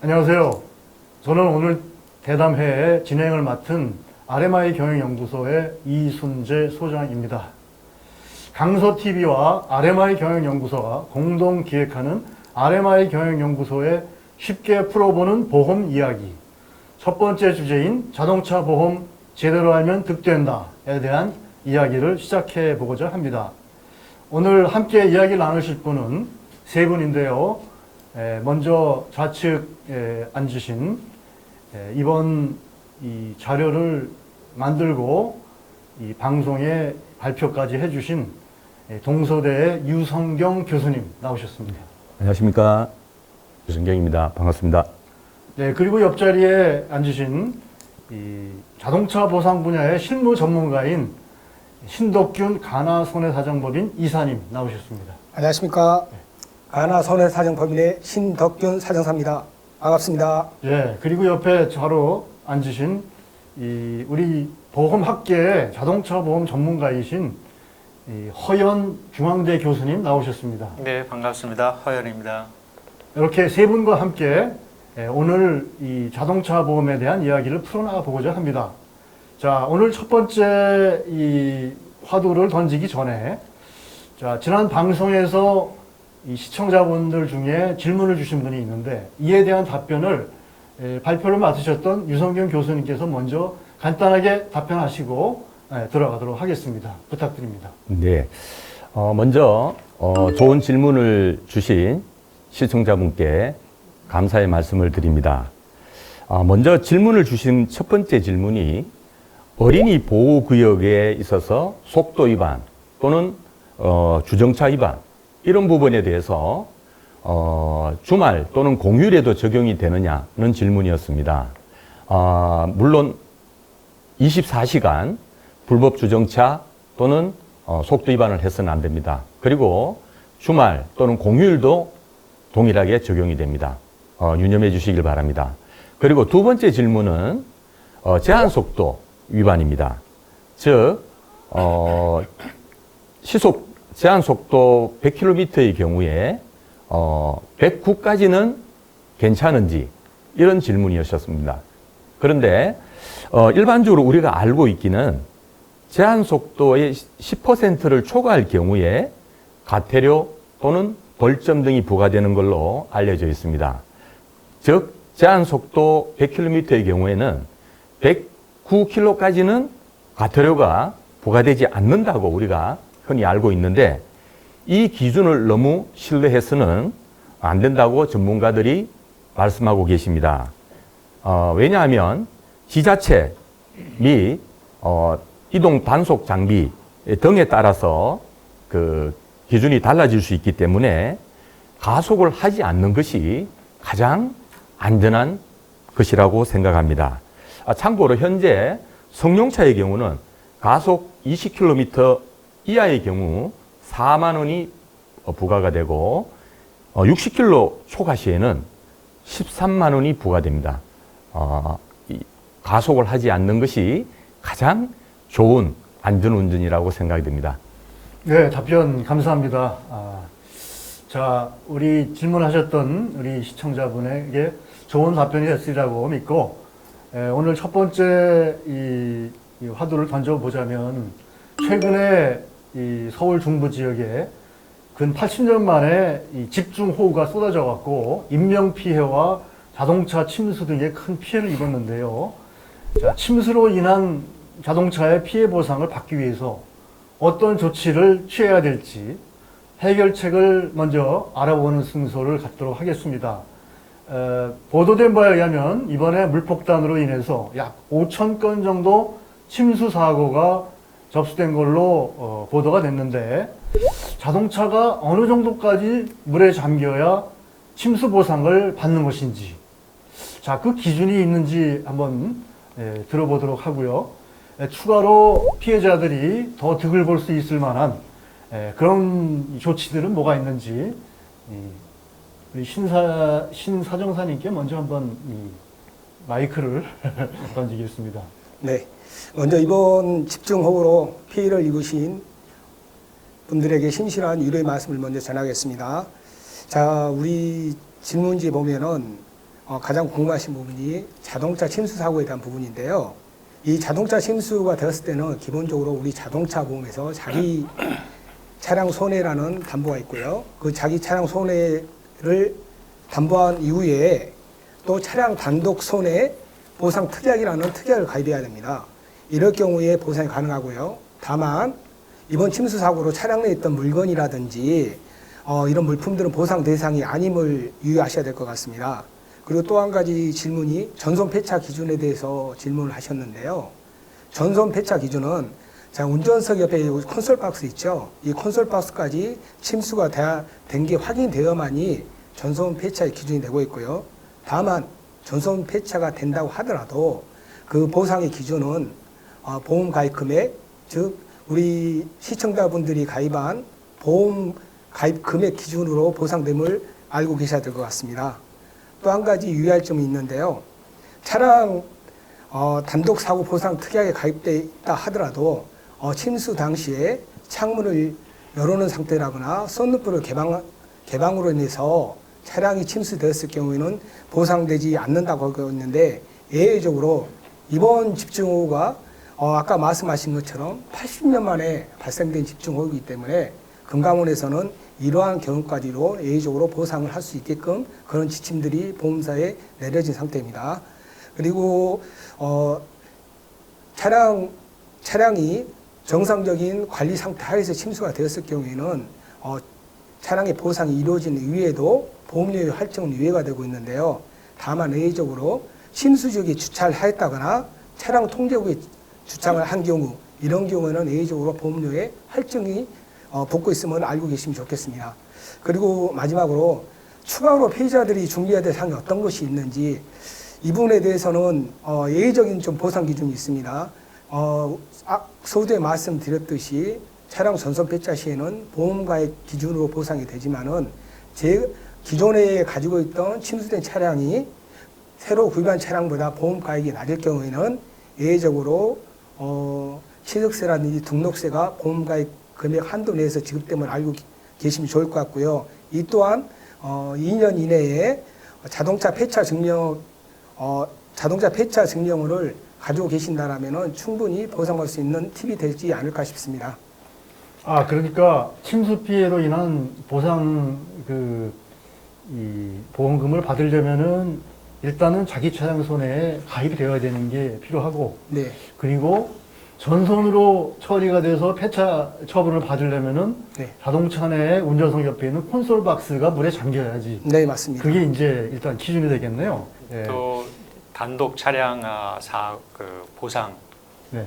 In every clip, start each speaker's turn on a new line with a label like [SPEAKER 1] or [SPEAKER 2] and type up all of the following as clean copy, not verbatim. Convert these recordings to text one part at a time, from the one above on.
[SPEAKER 1] 안녕하세요. 저는 오늘 대담회의 진행을 맡은 RMI 경영연구소의 이순재 소장입니다. 강서TV와 RMI 경영연구소가 공동 기획하는 RMI 경영연구소의 쉽게 풀어보는 보험 이야기. 첫 번째 주제인 자동차 보험 제대로 알면 득된다에 대한 이야기를 시작해 보고자 합니다. 오늘 함께 이야기를 나누실 분은 세 분인데요. 먼저 좌측에 앉으신 이번 이 자료를 만들고 이 방송에 발표까지 해주신 동서대의 유성경 교수님 나오셨습니다.
[SPEAKER 2] 안녕하십니까. 유성경입니다. 반갑습니다.
[SPEAKER 1] 네, 그리고 옆자리에 앉으신 이 자동차 보상 분야의 실무 전문가인 신덕균 가나손해사정법인 이사님 나오셨습니다.
[SPEAKER 3] 안녕하십니까. 가나손해사정법인의 신덕균 사정사입니다. 반갑습니다.
[SPEAKER 1] 예, 그리고 옆에 바로 앉으신 이 우리 보험학계의 자동차 보험 전문가이신 이 허연 중앙대 교수님 나오셨습니다.
[SPEAKER 4] 네, 반갑습니다. 허연입니다.
[SPEAKER 1] 이렇게 세 분과 함께 오늘 이 자동차 보험에 대한 이야기를 풀어나가 보고자 합니다. 자, 오늘 첫 번째 이 화두를 던지기 전에 자, 지난 방송에서 이 시청자분들 중에 질문을 주신 분이 있는데 이에 대한 답변을 발표를 맡으셨던 유성경 교수님께서 먼저 간단하게 답변하시고 들어가도록 하겠습니다. 부탁드립니다.
[SPEAKER 2] 네. 먼저 좋은 질문을 주신 시청자분께 감사의 말씀을 드립니다. 먼저 질문을 주신 첫 번째 질문이 어린이 보호구역에 있어서 속도 위반 또는 주정차 위반 이런 부분에 대해서 주말 또는 공휴일에도 적용이 되느냐는 질문이었습니다. 물론 24시간 불법 주정차 또는 속도 위반을 해서는 안 됩니다. 그리고 주말 또는 공휴일도 동일하게 적용이 됩니다. 유념해 주시길 바랍니다. 그리고 두 번째 질문은 제한속도 위반입니다. 즉 시속 제한속도 100km의 경우에 109까지는 괜찮은지 이런 질문이었습니다. 그런데 일반적으로 우리가 알고 있기는 제한속도의 10%를 초과할 경우에 과태료 또는 벌점 등이 부과되는 걸로 알려져 있습니다. 즉 제한속도 100km의 경우에는 109km까지는 과태료가 부과되지 않는다고 우리가 흔히 알고 있는데 이 기준을 너무 신뢰해서는 안 된다고 전문가들이 말씀하고 계십니다. 왜냐하면 지자체 및 이동 단속 장비 등에 따라서 그 기준이 달라질 수 있기 때문에 가속을 하지 않는 것이 가장 안전한 것이라고 생각합니다. 참고로 현재 승용차의 경우는 가속 20km 이하의 경우 4만 원이 부과가 되고 60km 초과 시에는 13만 원이 부과됩니다. 가속을 하지 않는 것이 가장 좋은 안전운전이라고 생각이 듭니다.
[SPEAKER 1] 네, 답변 감사합니다. 자, 우리 질문하셨던 우리 시청자분에게 좋은 답변이 됐으리라고 믿고 오늘 첫 번째 이 화두를 던져보자면 최근에 이 서울 중부 지역에 근 80년 만에 이 집중호우가 쏟아져 갖고 인명피해와 자동차 침수 등의 큰 피해를 입었는데요. 자, 침수로 인한 자동차의 피해 보상을 받기 위해서 어떤 조치를 취해야 될지 해결책을 먼저 알아보는 순서를 갖도록 하겠습니다. 보도된 바에 의하면 이번에 물폭탄으로 인해서 약 5천 건 정도 침수 사고가 접수된 걸로 보도가 됐는데 자동차가 어느 정도까지 물에 잠겨야 침수 보상을 받는 것인지 자, 그 기준이 있는지 한번 들어보도록 하고요. 추가로 피해자들이 더 득을 볼 수 있을 만한 그런 조치들은 뭐가 있는지 우리 신사정사님께 먼저 한번 마이크를 던지겠습니다.
[SPEAKER 3] 네. 먼저 이번 집중호우로 피해를 입으신 분들에게 신실한 위로의 말씀을 먼저 전하겠습니다. 자, 우리 질문지에 보면은 가장 궁금하신 부분이 자동차 침수 사고에 대한 부분인데요. 이 자동차 침수가 되었을 때는 기본적으로 우리 자동차 보험에서 자기 차량 손해라는 담보가 있고요. 그 자기 차량 손해를 담보한 이후에 또 차량 단독 손해 보상 특약이라는 특약을 가입해야 됩니다. 이럴 경우에 보상이 가능하고요. 다만 이번 침수 사고로 차량 내에 있던 물건이라든지 이런 물품들은 보상 대상이 아님을 유의하셔야 될 것 같습니다. 그리고 또 한 가지 질문이 전손 폐차 기준에 대해서 질문을 하셨는데요. 전손 폐차 기준은 운전석 옆에 콘솔 박스 있죠. 이 콘솔 박스까지 침수가 된 게 확인되어야만이 전손 폐차의 기준이 되고 있고요. 다만 전손 폐차가 된다고 하더라도 그 보상의 기준은 보험 가입 금액, 즉 우리 시청자분들이 가입한 보험 가입 금액 기준으로 보상됨을 알고 계셔야 될 것 같습니다. 또 한 가지 유의할 점이 있는데요. 차량 단독 사고 보상 특약에 가입되어 있다 하더라도 침수 당시에 창문을 열어놓은 상태라거나 썬루프를 개방으로 인해서 차량이 침수되었을 경우에는 보상되지 않는다고 하고 있는데, 예외적으로 이번 집중호우가 아까 말씀하신 것처럼 80년 만에 발생된 집중호우이기 때문에 금감원에서는 이러한 경우까지도 예외적으로 보상을 할 수 있게끔 그런 지침들이 보험사에 내려진 상태입니다. 그리고 차량이 정상적인 관리 상태 하에서 침수가 되었을 경우에는 차량의 보상이 이루어진 이후에도 보험료의 할증은 유예가 되고 있는데요. 다만 예외적으로 침수 지역에 주차를 하였다거나 차량 통제구에 주차를 한 경우, 이런 경우에는 예외적으로 보험료의 할증이 붙고 있음을 알고 계시면 좋겠습니다. 그리고 마지막으로 추가로 피해자들이 준비해야 될 사항이 어떤 것이 있는지, 이 부분에 대해서는 예외적인 좀 보상 기준이 있습니다. 서두에 말씀드렸듯이 차량 전손 폐차 시에는 보험가입 기준으로 보상이 되지만은 기존에 가지고 있던 침수된 차량이 새로 구입한 차량보다 보험가액이 낮을 경우에는 예외적으로 취득세라든지 등록세가 보험가입 금액 한도 내에서 지급됨을 알고 계시면 좋을 것 같고요. 이 또한 2년 이내에 자동차 폐차 증명을 가지고 계신다라면은 충분히 보상할 수 있는 팁이 되지 않을까 싶습니다.
[SPEAKER 1] 그러니까 침수 피해로 인한 보상 이 보험금을 받으려면은 일단은 자기 차량 손해에 가입이 되어야 되는 게 필요하고,
[SPEAKER 3] 네.
[SPEAKER 1] 그리고 전손으로 처리가 돼서 폐차 처분을 받으려면은
[SPEAKER 3] 네.
[SPEAKER 1] 자동차 내 운전석 옆에 있는 콘솔 박스가 물에 잠겨야지.
[SPEAKER 3] 네, 맞습니다.
[SPEAKER 1] 그게 이제 일단 기준이 되겠네요. 예.
[SPEAKER 4] 또 단독 차량 보상에도
[SPEAKER 1] 네.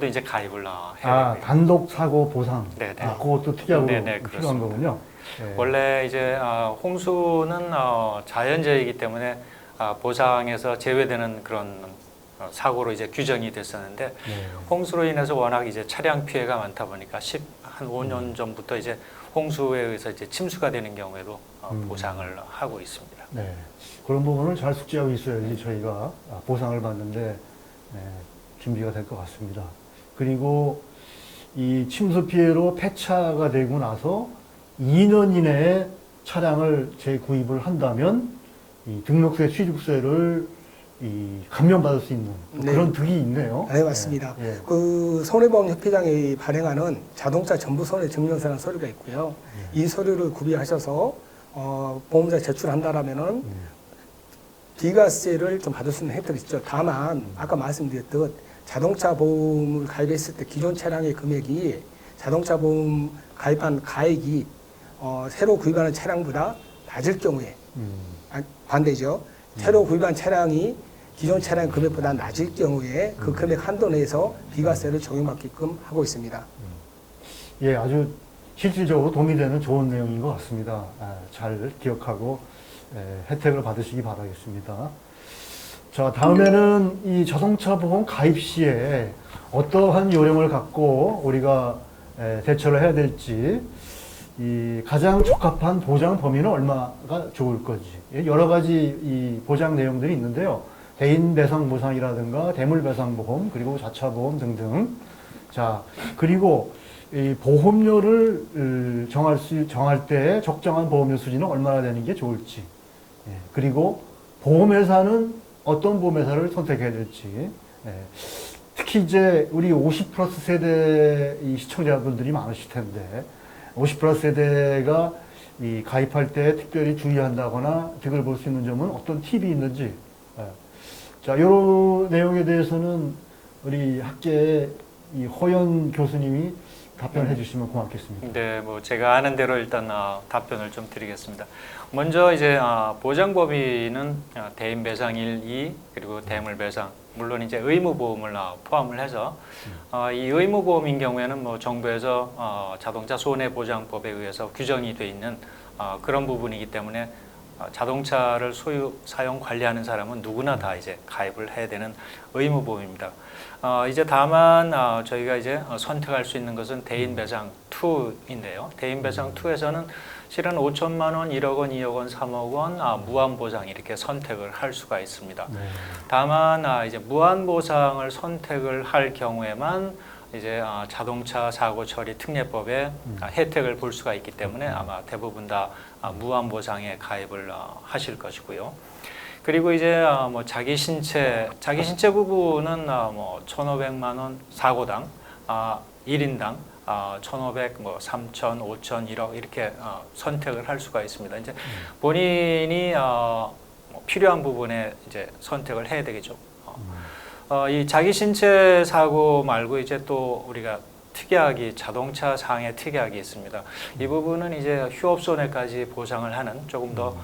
[SPEAKER 4] 이제 가입을 해야 되고요.
[SPEAKER 1] 단독 사고 보상.
[SPEAKER 4] 네네.
[SPEAKER 1] 그것도 특약으로
[SPEAKER 4] 네네,
[SPEAKER 1] 필요한
[SPEAKER 4] 그렇습니다.
[SPEAKER 1] 거군요. 예.
[SPEAKER 4] 원래 이제 홍수는 자연재해이기 때문에 보상에서 제외되는 그런 사고로 이제 규정이 됐었는데,
[SPEAKER 1] 네.
[SPEAKER 4] 홍수로 인해서 워낙 이제 차량 피해가 많다 보니까 한 5년 전부터 이제 홍수에 의해서 이제 침수가 되는 경우에도 보상을 하고 있습니다.
[SPEAKER 1] 네. 그런 부분을 잘 숙지하고 있어야지 저희가 보상을 받는데 준비가 될 것 같습니다. 그리고 이 침수 피해로 폐차가 되고 나서 2년 이내에 차량을 재구입을 한다면 이 등록세, 취득세를 감면받을 수 있는
[SPEAKER 3] 네.
[SPEAKER 1] 그런 득이 있네요.
[SPEAKER 3] 네, 맞습니다.
[SPEAKER 1] 예.
[SPEAKER 3] 그 손해보험협회장이 발행하는 자동차 전부 손해 증명서라는 서류가 있고요. 이 서류를 구비하셔서 보험사에 제출한다라면은 비과세를 좀 받을 수 있는 혜택이 있죠. 다만 아까 말씀드렸듯 자동차 보험을 가입했을 때 기존 차량의 금액이 자동차 보험 가입한 가액이 새로 구입하는 차량보다 낮을 경우에 반대죠. 새로 구입한 차량이 기존 차량 금액보다 낮을 경우에 그 금액 한도 내에서 비과세를 적용받게끔 하고 있습니다.
[SPEAKER 1] 예, 아주 실질적으로 도움이 되는 좋은 내용인 것 같습니다. 잘 기억하고 혜택을 받으시기 바라겠습니다. 자, 다음에는 이 자동차 보험 가입 시에 어떠한 요령을 갖고 우리가 대처를 해야 될지, 이 가장 적합한 보장 범위는 얼마가 좋을 건지, 여러 가지 이 보장 내용들이 있는데요. 대인 배상 보상이라든가 대물 배상 보험, 그리고 자차 보험 등등. 자, 그리고 이 보험료를 정할 때 적정한 보험료 수준은 얼마나 되는 게 좋을지, 그리고 보험회사는 어떤 보험회사를 선택해야 될지. 예. 특히 이제 우리 50 플러스 세대 이 시청자분들이 많으실 텐데 50 플러스 세대가 이 가입할 때 특별히 주의한다거나 득을 볼 수 있는 점은 어떤 팁이 있는지. 예. 자, 이런 내용에 대해서는 우리 학계의 이 허연 교수님이 답변해 주시면 고맙겠습니다.
[SPEAKER 4] 네, 뭐 제가 아는 대로 일단 답변을 좀 드리겠습니다. 먼저 이제 보장 범위는 대인 배상 1, 2 그리고 대물 배상 물론 이제 의무 보험을 포함을 해서 이 의무 보험인 경우에는 뭐 정부에서 자동차 손해 보장법에 의해서 규정이 돼 있는 그런 부분이기 때문에 자동차를 소유 사용 관리하는 사람은 누구나 다 이제 가입을 해야 되는 의무 보험입니다. 이제 다만 저희가 이제 선택할 수 있는 것은 대인 배상 2인데요. 대인 배상 2에서는 실은 5천만 원, 1억 원, 2억 원, 3억 원 무한 보상 이렇게 선택을 할 수가 있습니다.
[SPEAKER 1] 네.
[SPEAKER 4] 다만 이제 무한 보상을 선택을 할 경우에만 이제 자동차 사고 처리 특례법의 혜택을 볼 수가 있기 때문에 아마 대부분 다 무한 보상에 가입을 하실 것이고요. 그리고 이제 뭐 자기 신체 부분은 뭐 1,500만 원 사고당 1인당 1,500, 뭐 3,000, 5,000, 1억 이렇게 선택을 할 수가 있습니다. 이제 본인이 뭐 필요한 부분에 이제 선택을 해야 되겠죠. 이 자기 신체 사고 말고 이제 또 우리가 특약이 자동차 상해 특약이 있습니다. 이 부분은 이제 휴업 손해까지 보상을 하는 조금 더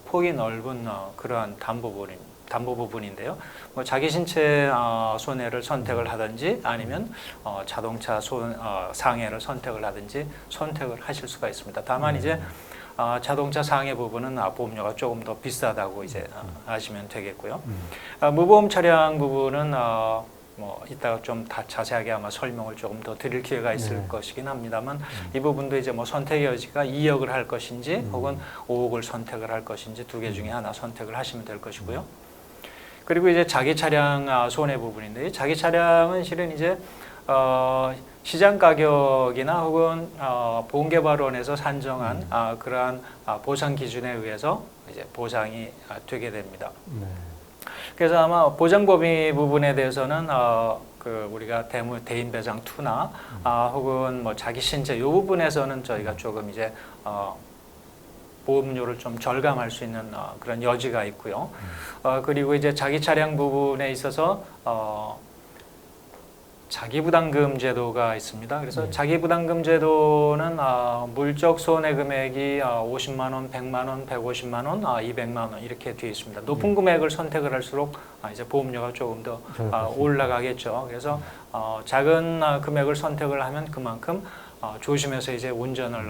[SPEAKER 4] 폭이 넓은 그러한 담보 부분인데요. 뭐 자기 신체 손해를 선택을 하든지 아니면 자동차 상해를 선택을 하든지 선택을 하실 수가 있습니다. 다만 이제 자동차 상해 부분은 보험료가 조금 더 비싸다고 이제 아시면 되겠고요. 무보험 차량 부분은 뭐 이따가 좀 다 자세하게 아마 설명을 조금 더 드릴 기회가 있을 것이긴 합니다만 이 부분도 이제 뭐 선택의 여지가 2억을 할 것인지 혹은 5억을 선택을 할 것인지 두 개 중에 하나 선택을 하시면 될 것이고요. 그리고 이제 자기 차량 손해 부분인데 자기 차량은 실은 이제 시장 가격이나 혹은 보험개발원에서 산정한 그러한 보상 기준에 의해서 이제 보상이 되게 됩니다.
[SPEAKER 1] 네.
[SPEAKER 4] 그래서 아마 보장 범위 부분에 대해서는 그 우리가 대인 배상 2나 혹은 뭐 자기 신체 이 부분에서는 저희가 조금 이제 보험료를 좀 절감할 수 있는 그런 여지가 있고요. 그리고 이제 자기 차량 부분에 있어서 자기부담금 제도가 있습니다. 그래서 자기부담금 제도는 물적 손해 금액이 50만 원, 100만 원, 150만 원, 200만 원 이렇게 되어 있습니다. 높은 금액을 선택을 할수록 이제 보험료가 조금 더 올라가겠죠. 그래서 작은 금액을 선택을 하면 그만큼 조심해서 이제 운전을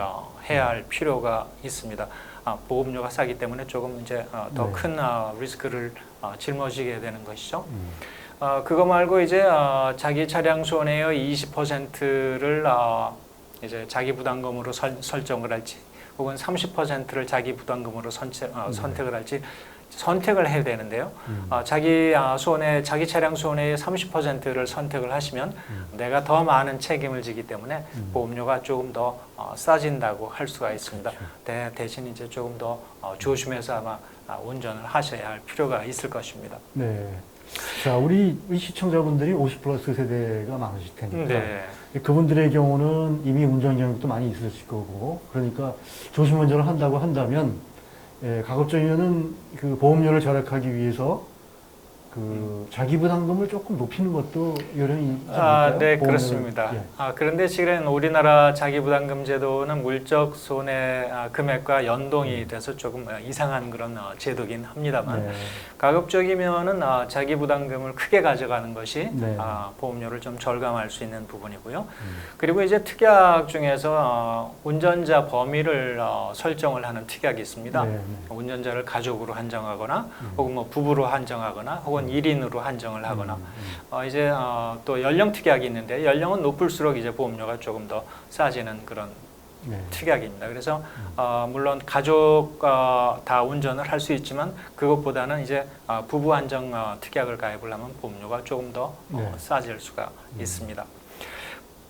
[SPEAKER 4] 해야 할 필요가 있습니다. 보험료가 싸기 때문에 조금 이제 더 큰 리스크를 짊어지게 되는 것이죠. 그거 말고 이제 자기 차량 손해의 20%를 이제 자기 부담금으로 설정을 할지 혹은 30%를 자기 부담금으로 선택을 할지 선택을 해야 되는데요. 자기 차량 손해의 30%를 선택을 하시면 내가 더 많은 책임을 지기 때문에 보험료가 조금 더 싸진다고 할 수가 있습니다. 대신 이제 조금 더 조심해서 아마 운전을 하셔야 할 필요가 있을 것입니다.
[SPEAKER 1] 네. 자, 우리 시청자분들이 50 플러스 세대가 많으실 테니까
[SPEAKER 4] 네.
[SPEAKER 1] 그분들의 경우는 이미 운전 경력도 많이 있으실 거고 그러니까 조심 운전을 한다고 한다면 가급적이면은 그 보험료를 절약하기 위해서 그 자기 부담금을 조금 높이는 것도 요령이 있지 않을까요?
[SPEAKER 4] 네,
[SPEAKER 1] 보험료를,
[SPEAKER 4] 그렇습니다.
[SPEAKER 1] 예.
[SPEAKER 4] 그런데 실은 우리나라 자기부담금 제도는 물적 손해 금액과 연동이 돼서 조금 이상한 그런 제도긴 합니다만
[SPEAKER 1] 네.
[SPEAKER 4] 가급적이면은 자기부담금을 크게 가져가는 것이
[SPEAKER 1] 네.
[SPEAKER 4] 보험료를 좀 절감할 수 있는 부분이고요. 그리고 이제 특약 중에서 운전자 범위를 설정을 하는 특약이 있습니다.
[SPEAKER 1] 네.
[SPEAKER 4] 운전자를 가족으로 한정하거나 혹은 뭐 부부로 한정하거나 혹은 1인으로 한정을 하거나 이제 또 연령 특약이 있는데 연령은 높을수록 이제 보험료가 조금 더 싸지는 그런
[SPEAKER 1] 네.
[SPEAKER 4] 특약입니다. 그래서 물론 가족 다 운전을 할 수 있지만 그것보다는 이제 부부 한정 특약을 가입을 하면 보험료가 조금 더 싸질 수가 있습니다.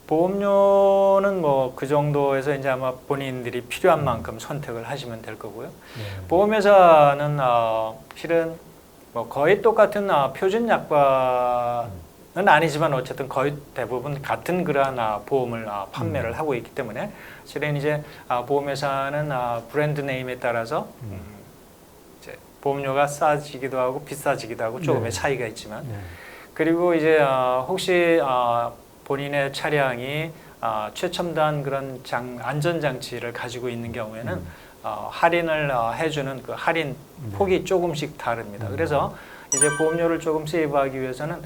[SPEAKER 4] 보험료는 뭐 그 정도에서 이제 아마 본인들이 필요한 만큼 선택을 하시면 될 거고요. 보험회사는 실은 뭐 거의 똑같은 표준 약관은 아니지만 어쨌든 거의 대부분 같은 그러한 보험을 판매를 하고 있기 때문에 실은 이제 보험회사는 브랜드 네임에 따라서 이제 보험료가 싸지기도 하고 비싸지기도 하고 조금의
[SPEAKER 1] 네.
[SPEAKER 4] 차이가 있지만
[SPEAKER 1] 네.
[SPEAKER 4] 그리고 이제 혹시 본인의 차량이 최첨단 그런 안전장치를 가지고 있는 경우에는 할인을 해주는 그 할인 폭이 조금씩 다릅니다. 그래서 이제 보험료를 조금 세이브하기 위해서는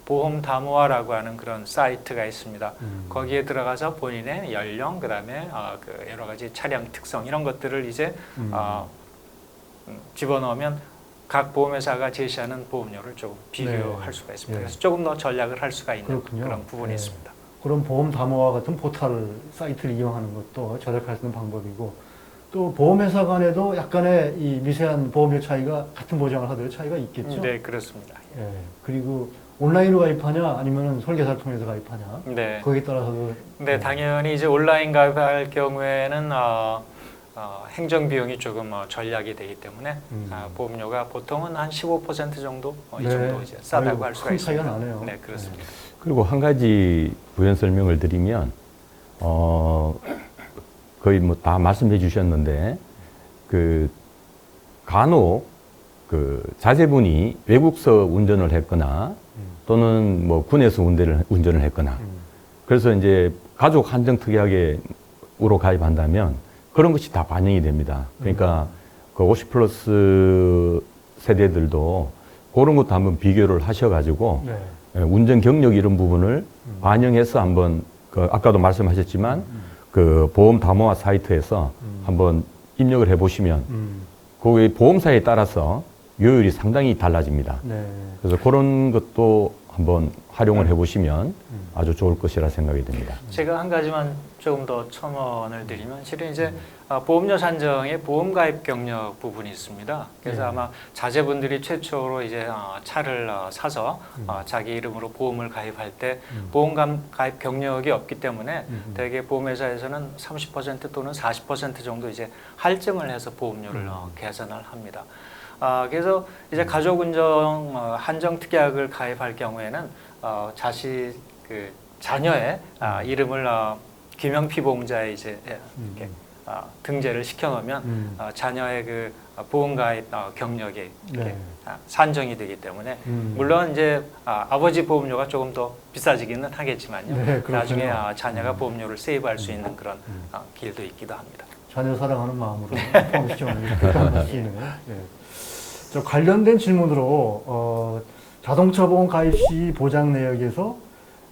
[SPEAKER 4] 보험 다모아라고 하는 그런 사이트가 있습니다. 거기에 들어가서 본인의 연령, 그다음에 그 여러 가지 차량 특성 이런 것들을 이제 집어넣으면 각 보험회사가 제시하는 보험료를 조금 비교할 수가 있습니다.
[SPEAKER 1] 네.
[SPEAKER 4] 그래서 조금 더 전략을 할 수가 있는
[SPEAKER 1] 그렇군요.
[SPEAKER 4] 그런 부분이
[SPEAKER 1] 네.
[SPEAKER 4] 있습니다.
[SPEAKER 1] 그런 보험 담화와 같은 포털 사이트를 이용하는 것도 절약할 수 있는 방법이고 또 보험회사 간에도 약간의 이 미세한 보험료 차이가 같은 보장을 하더라도 차이가 있겠죠.
[SPEAKER 4] 네, 그렇습니다.
[SPEAKER 1] 예. 그리고 온라인으로 가입하냐 아니면 설계사를 통해서 가입하냐
[SPEAKER 4] 네.
[SPEAKER 1] 거기에 따라서도
[SPEAKER 4] 네, 당연히 이제 온라인 가입할 경우에는 행정 비용이 조금 전략이 되기 때문에 보험료가 보통은 한 15% 정도 이
[SPEAKER 1] 네.
[SPEAKER 4] 정도 이제 싸다고
[SPEAKER 1] 아이고,
[SPEAKER 4] 할 수가
[SPEAKER 1] 큰
[SPEAKER 4] 있습니다.
[SPEAKER 1] 차이가 나네요.
[SPEAKER 4] 네, 그렇습니다.
[SPEAKER 2] 그리고 한 가지 부연 설명을 드리면 거의 뭐 다 말씀해 주셨는데 그 간혹 그 자제분이 외국서 운전을 했거나 또는 뭐 군에서 운전을 했거나 그래서 이제 가족 한정 특약으로 가입한다면 그런 것이 다 반영이 됩니다. 그러니까 그 50 플러스 세대들도 그런 것도 한번 비교를 하셔가지고
[SPEAKER 1] 네.
[SPEAKER 2] 운전 경력 이런 부분을 반영해서 한번 그 아까도 말씀하셨지만 그 보험 담화 사이트에서 한번 입력을 해보시면 그 보험사에 따라서 요율이 상당히 달라집니다.
[SPEAKER 1] 네.
[SPEAKER 2] 그래서 그런 것도 한번 활용을 해보시면 아주 좋을 것이라 생각이 됩니다.
[SPEAKER 4] 제가 한 가지만 조금 더 첨언을 드리면 실은 이제 보험료 산정에 보험 가입 경력 부분이 있습니다. 그래서
[SPEAKER 1] 네.
[SPEAKER 4] 아마 자제분들이 최초로 이제 차를 사서 자기 이름으로 보험을 가입할 때 보험 가입 경력이 없기 때문에 대개 보험회사에서는 30% 또는 40% 정도 이제 할증을 해서 보험료를 계산을 합니다. 그래서 이제 가족 운전 한정 특약을 가입할 경우에는 그 자녀의 이름을 기명 피보험자에 이제 이렇게 등재를 시켜놓으면 자녀의 그 보험가입 경력이 이렇게
[SPEAKER 1] 네.
[SPEAKER 4] 산정이 되기 때문에 물론 이제 아버지 보험료가 조금 더 비싸지기는 하겠지만요.
[SPEAKER 1] 네, 그렇군요.
[SPEAKER 4] 나중에 자녀가 보험료를 세이브할 수 있는 그런 길도 있기도 합니다.
[SPEAKER 1] 자녀 사랑하는 마음으로 포함시켜놓는 그런 것이네요. 네. 저 관련된 질문으로 자동차 보험 가입 시 보장 내역에서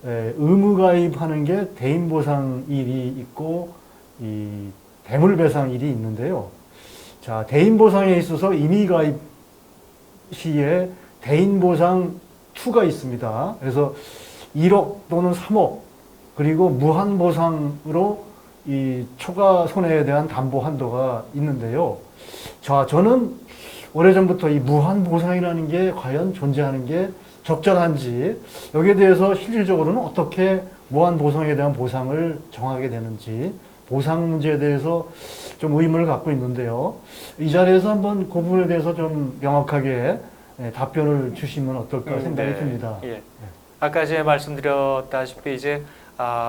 [SPEAKER 1] 의무 가입하는 게 대인 보상일이 있고 이 대물 배상일이 있는데요. 자, 대인 보상에 있어서 임의 가입 시에 대인 보상 2가 있습니다. 그래서 1억 또는 3억 그리고 무한 보상으로 이 초과 손해에 대한 담보 한도가 있는데요. 자, 저는 오래전부터 이 무한 보상이라는 게 과연 존재하는 게 적절한지 여기에 대해서 실질적으로는 어떻게 무한 보상에 대한 보상을 정하게 되는지 보상 문제에 대해서 좀 의문을 갖고 있는데요. 이 자리에서 한번 그 부분에 대해서 좀 명확하게 답변을 주시면 어떨까 생각이
[SPEAKER 4] 네.
[SPEAKER 1] 듭니다.
[SPEAKER 4] 예. 아까 제가 말씀드렸다시피 이제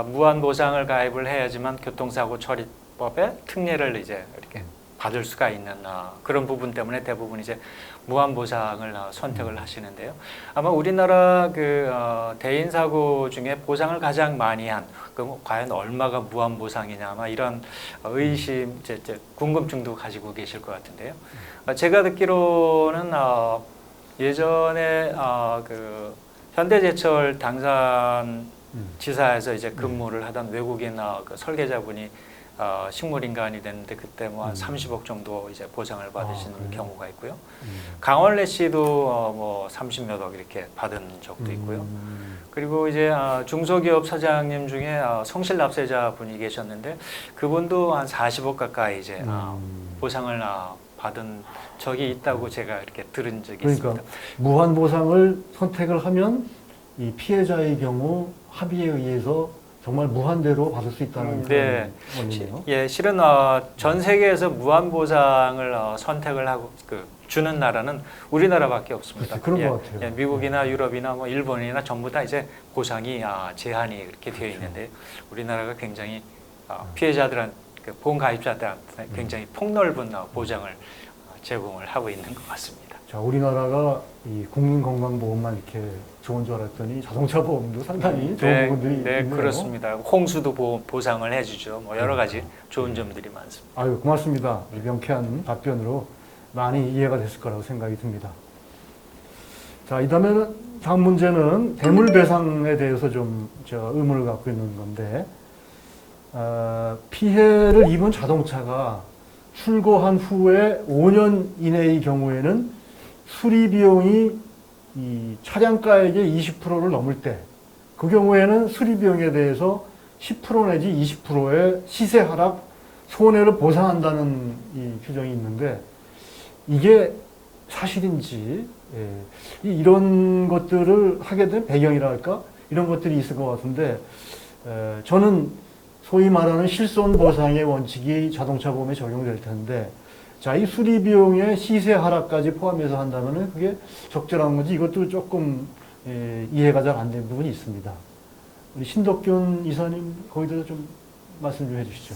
[SPEAKER 4] 무한 보상을 가입을 해야지만 교통사고 처리법에 특례를 이제 이렇게 받을 수가 있는 그런 부분 때문에 대부분 이제 무한 보상을 선택을 하시는데요. 아마 우리나라 그 대인 사고 중에 보상을 가장 많이 한 그럼 과연 얼마가 무한 보상이냐 아마 이런 의심, 이제 궁금증도 가지고 계실 것 같은데요. 제가 듣기로는 예전에 그 현대제철 당산 지사에서 이제 근무를 하던 외국인 그 설계자분이 식물인간이 됐는데 그때 뭐 한 30억 정도 이제 보상을 받으시는 경우가 있고요. 강원래 씨도 뭐 30몇억 이렇게 받은 적도 있고요. 그리고 이제 중소기업 사장님 중에 성실납세자 분이 계셨는데 그분도 한 40억 가까이 이제 보상을 받은 적이 있다고 제가 이렇게 들은 적이
[SPEAKER 1] 그러니까
[SPEAKER 4] 있습니다.
[SPEAKER 1] 무한 보상을 선택을 하면 이 피해자의 경우 합의에 의해서 정말 무한대로 받을 수 있다는
[SPEAKER 4] 네.
[SPEAKER 1] 그런 원리네요.
[SPEAKER 4] 예, 실은 전 세계에서 무한 보상을 선택을 하고 주는 나라는 우리나라밖에 없습니다.
[SPEAKER 1] 그렇죠. 그런 것 같아요.
[SPEAKER 4] 예, 미국이나 유럽이나 뭐 일본이나 전부 다 이제 보상이 제한이 이렇게 되어 있는데 우리나라가 굉장히 피해자들한 보험 가입자들한테 굉장히 폭넓은 보장을 제공을 하고 있는 것 같습니다.
[SPEAKER 1] 자, 우리나라가 이 국민건강보험만 이렇게 좋은 줄 알았더니 자동차 보험도 상당히 좋은 부분들이
[SPEAKER 4] 네,
[SPEAKER 1] 있네요.
[SPEAKER 4] 그렇습니다. 홍수도 보상을 해주죠. 뭐 여러 가지 좋은 점들이 많습니다.
[SPEAKER 1] 아유, 고맙습니다. 명쾌한 답변으로 많이 이해가 됐을 거라고 생각이 듭니다. 자, 다음 문제는 대물배상에 대해서 좀 제가 의문을 갖고 있는 건데, 피해를 입은 자동차가 출고한 후에 5년 이내의 경우에는 수리 비용이 이 차량가액의 20%를 넘을 때, 그 경우에는 수리 비용에 대해서 10% 내지 20%의 시세 하락 손해를 보상한다는 이 규정이 있는데, 이게 사실인지, 이런 것들을 하게 된 배경이랄까? 이런 것들이 있을 것 같은데, 저는 소위 말하는 실손 보상의 원칙이 자동차 보험에 적용될 텐데, 자, 이 수리 비용의 시세 하락까지 포함해서 한다면 그게 적절한 건지 이것도 조금 이해가 잘 안 되는 부분이 있습니다. 우리 신덕균 이사님, 거기에 대해서 좀 말씀 좀 해주시죠.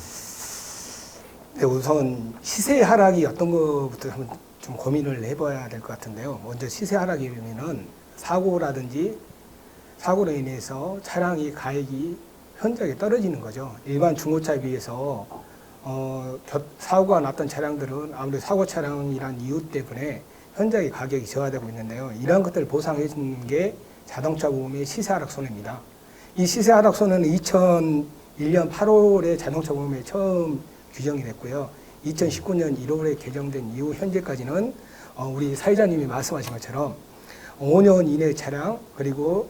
[SPEAKER 3] 네, 우선 시세 하락이 어떤 것부터 한번 좀 고민을 해봐야 될 것 같은데요. 먼저 시세 하락이면은 사고로 인해서 차량이 가액이 현저하게 떨어지는 거죠. 일반 중고차에 비해서 사고가 났던 차량들은 아무래도 사고 차량이란 이유 때문에 현저하게 가격이 저하되고 있는데요. 이러한 것들을 보상해 주는 게 자동차 보험의 시세 하락 손해입니다. 이 시세 하락 손해는 2001년 8월에 자동차 보험에 처음 규정이 됐고요. 2019년 1월에 개정된 이후 현재까지는 우리 사회자님이 말씀하신 것처럼 5년 이내 차량 그리고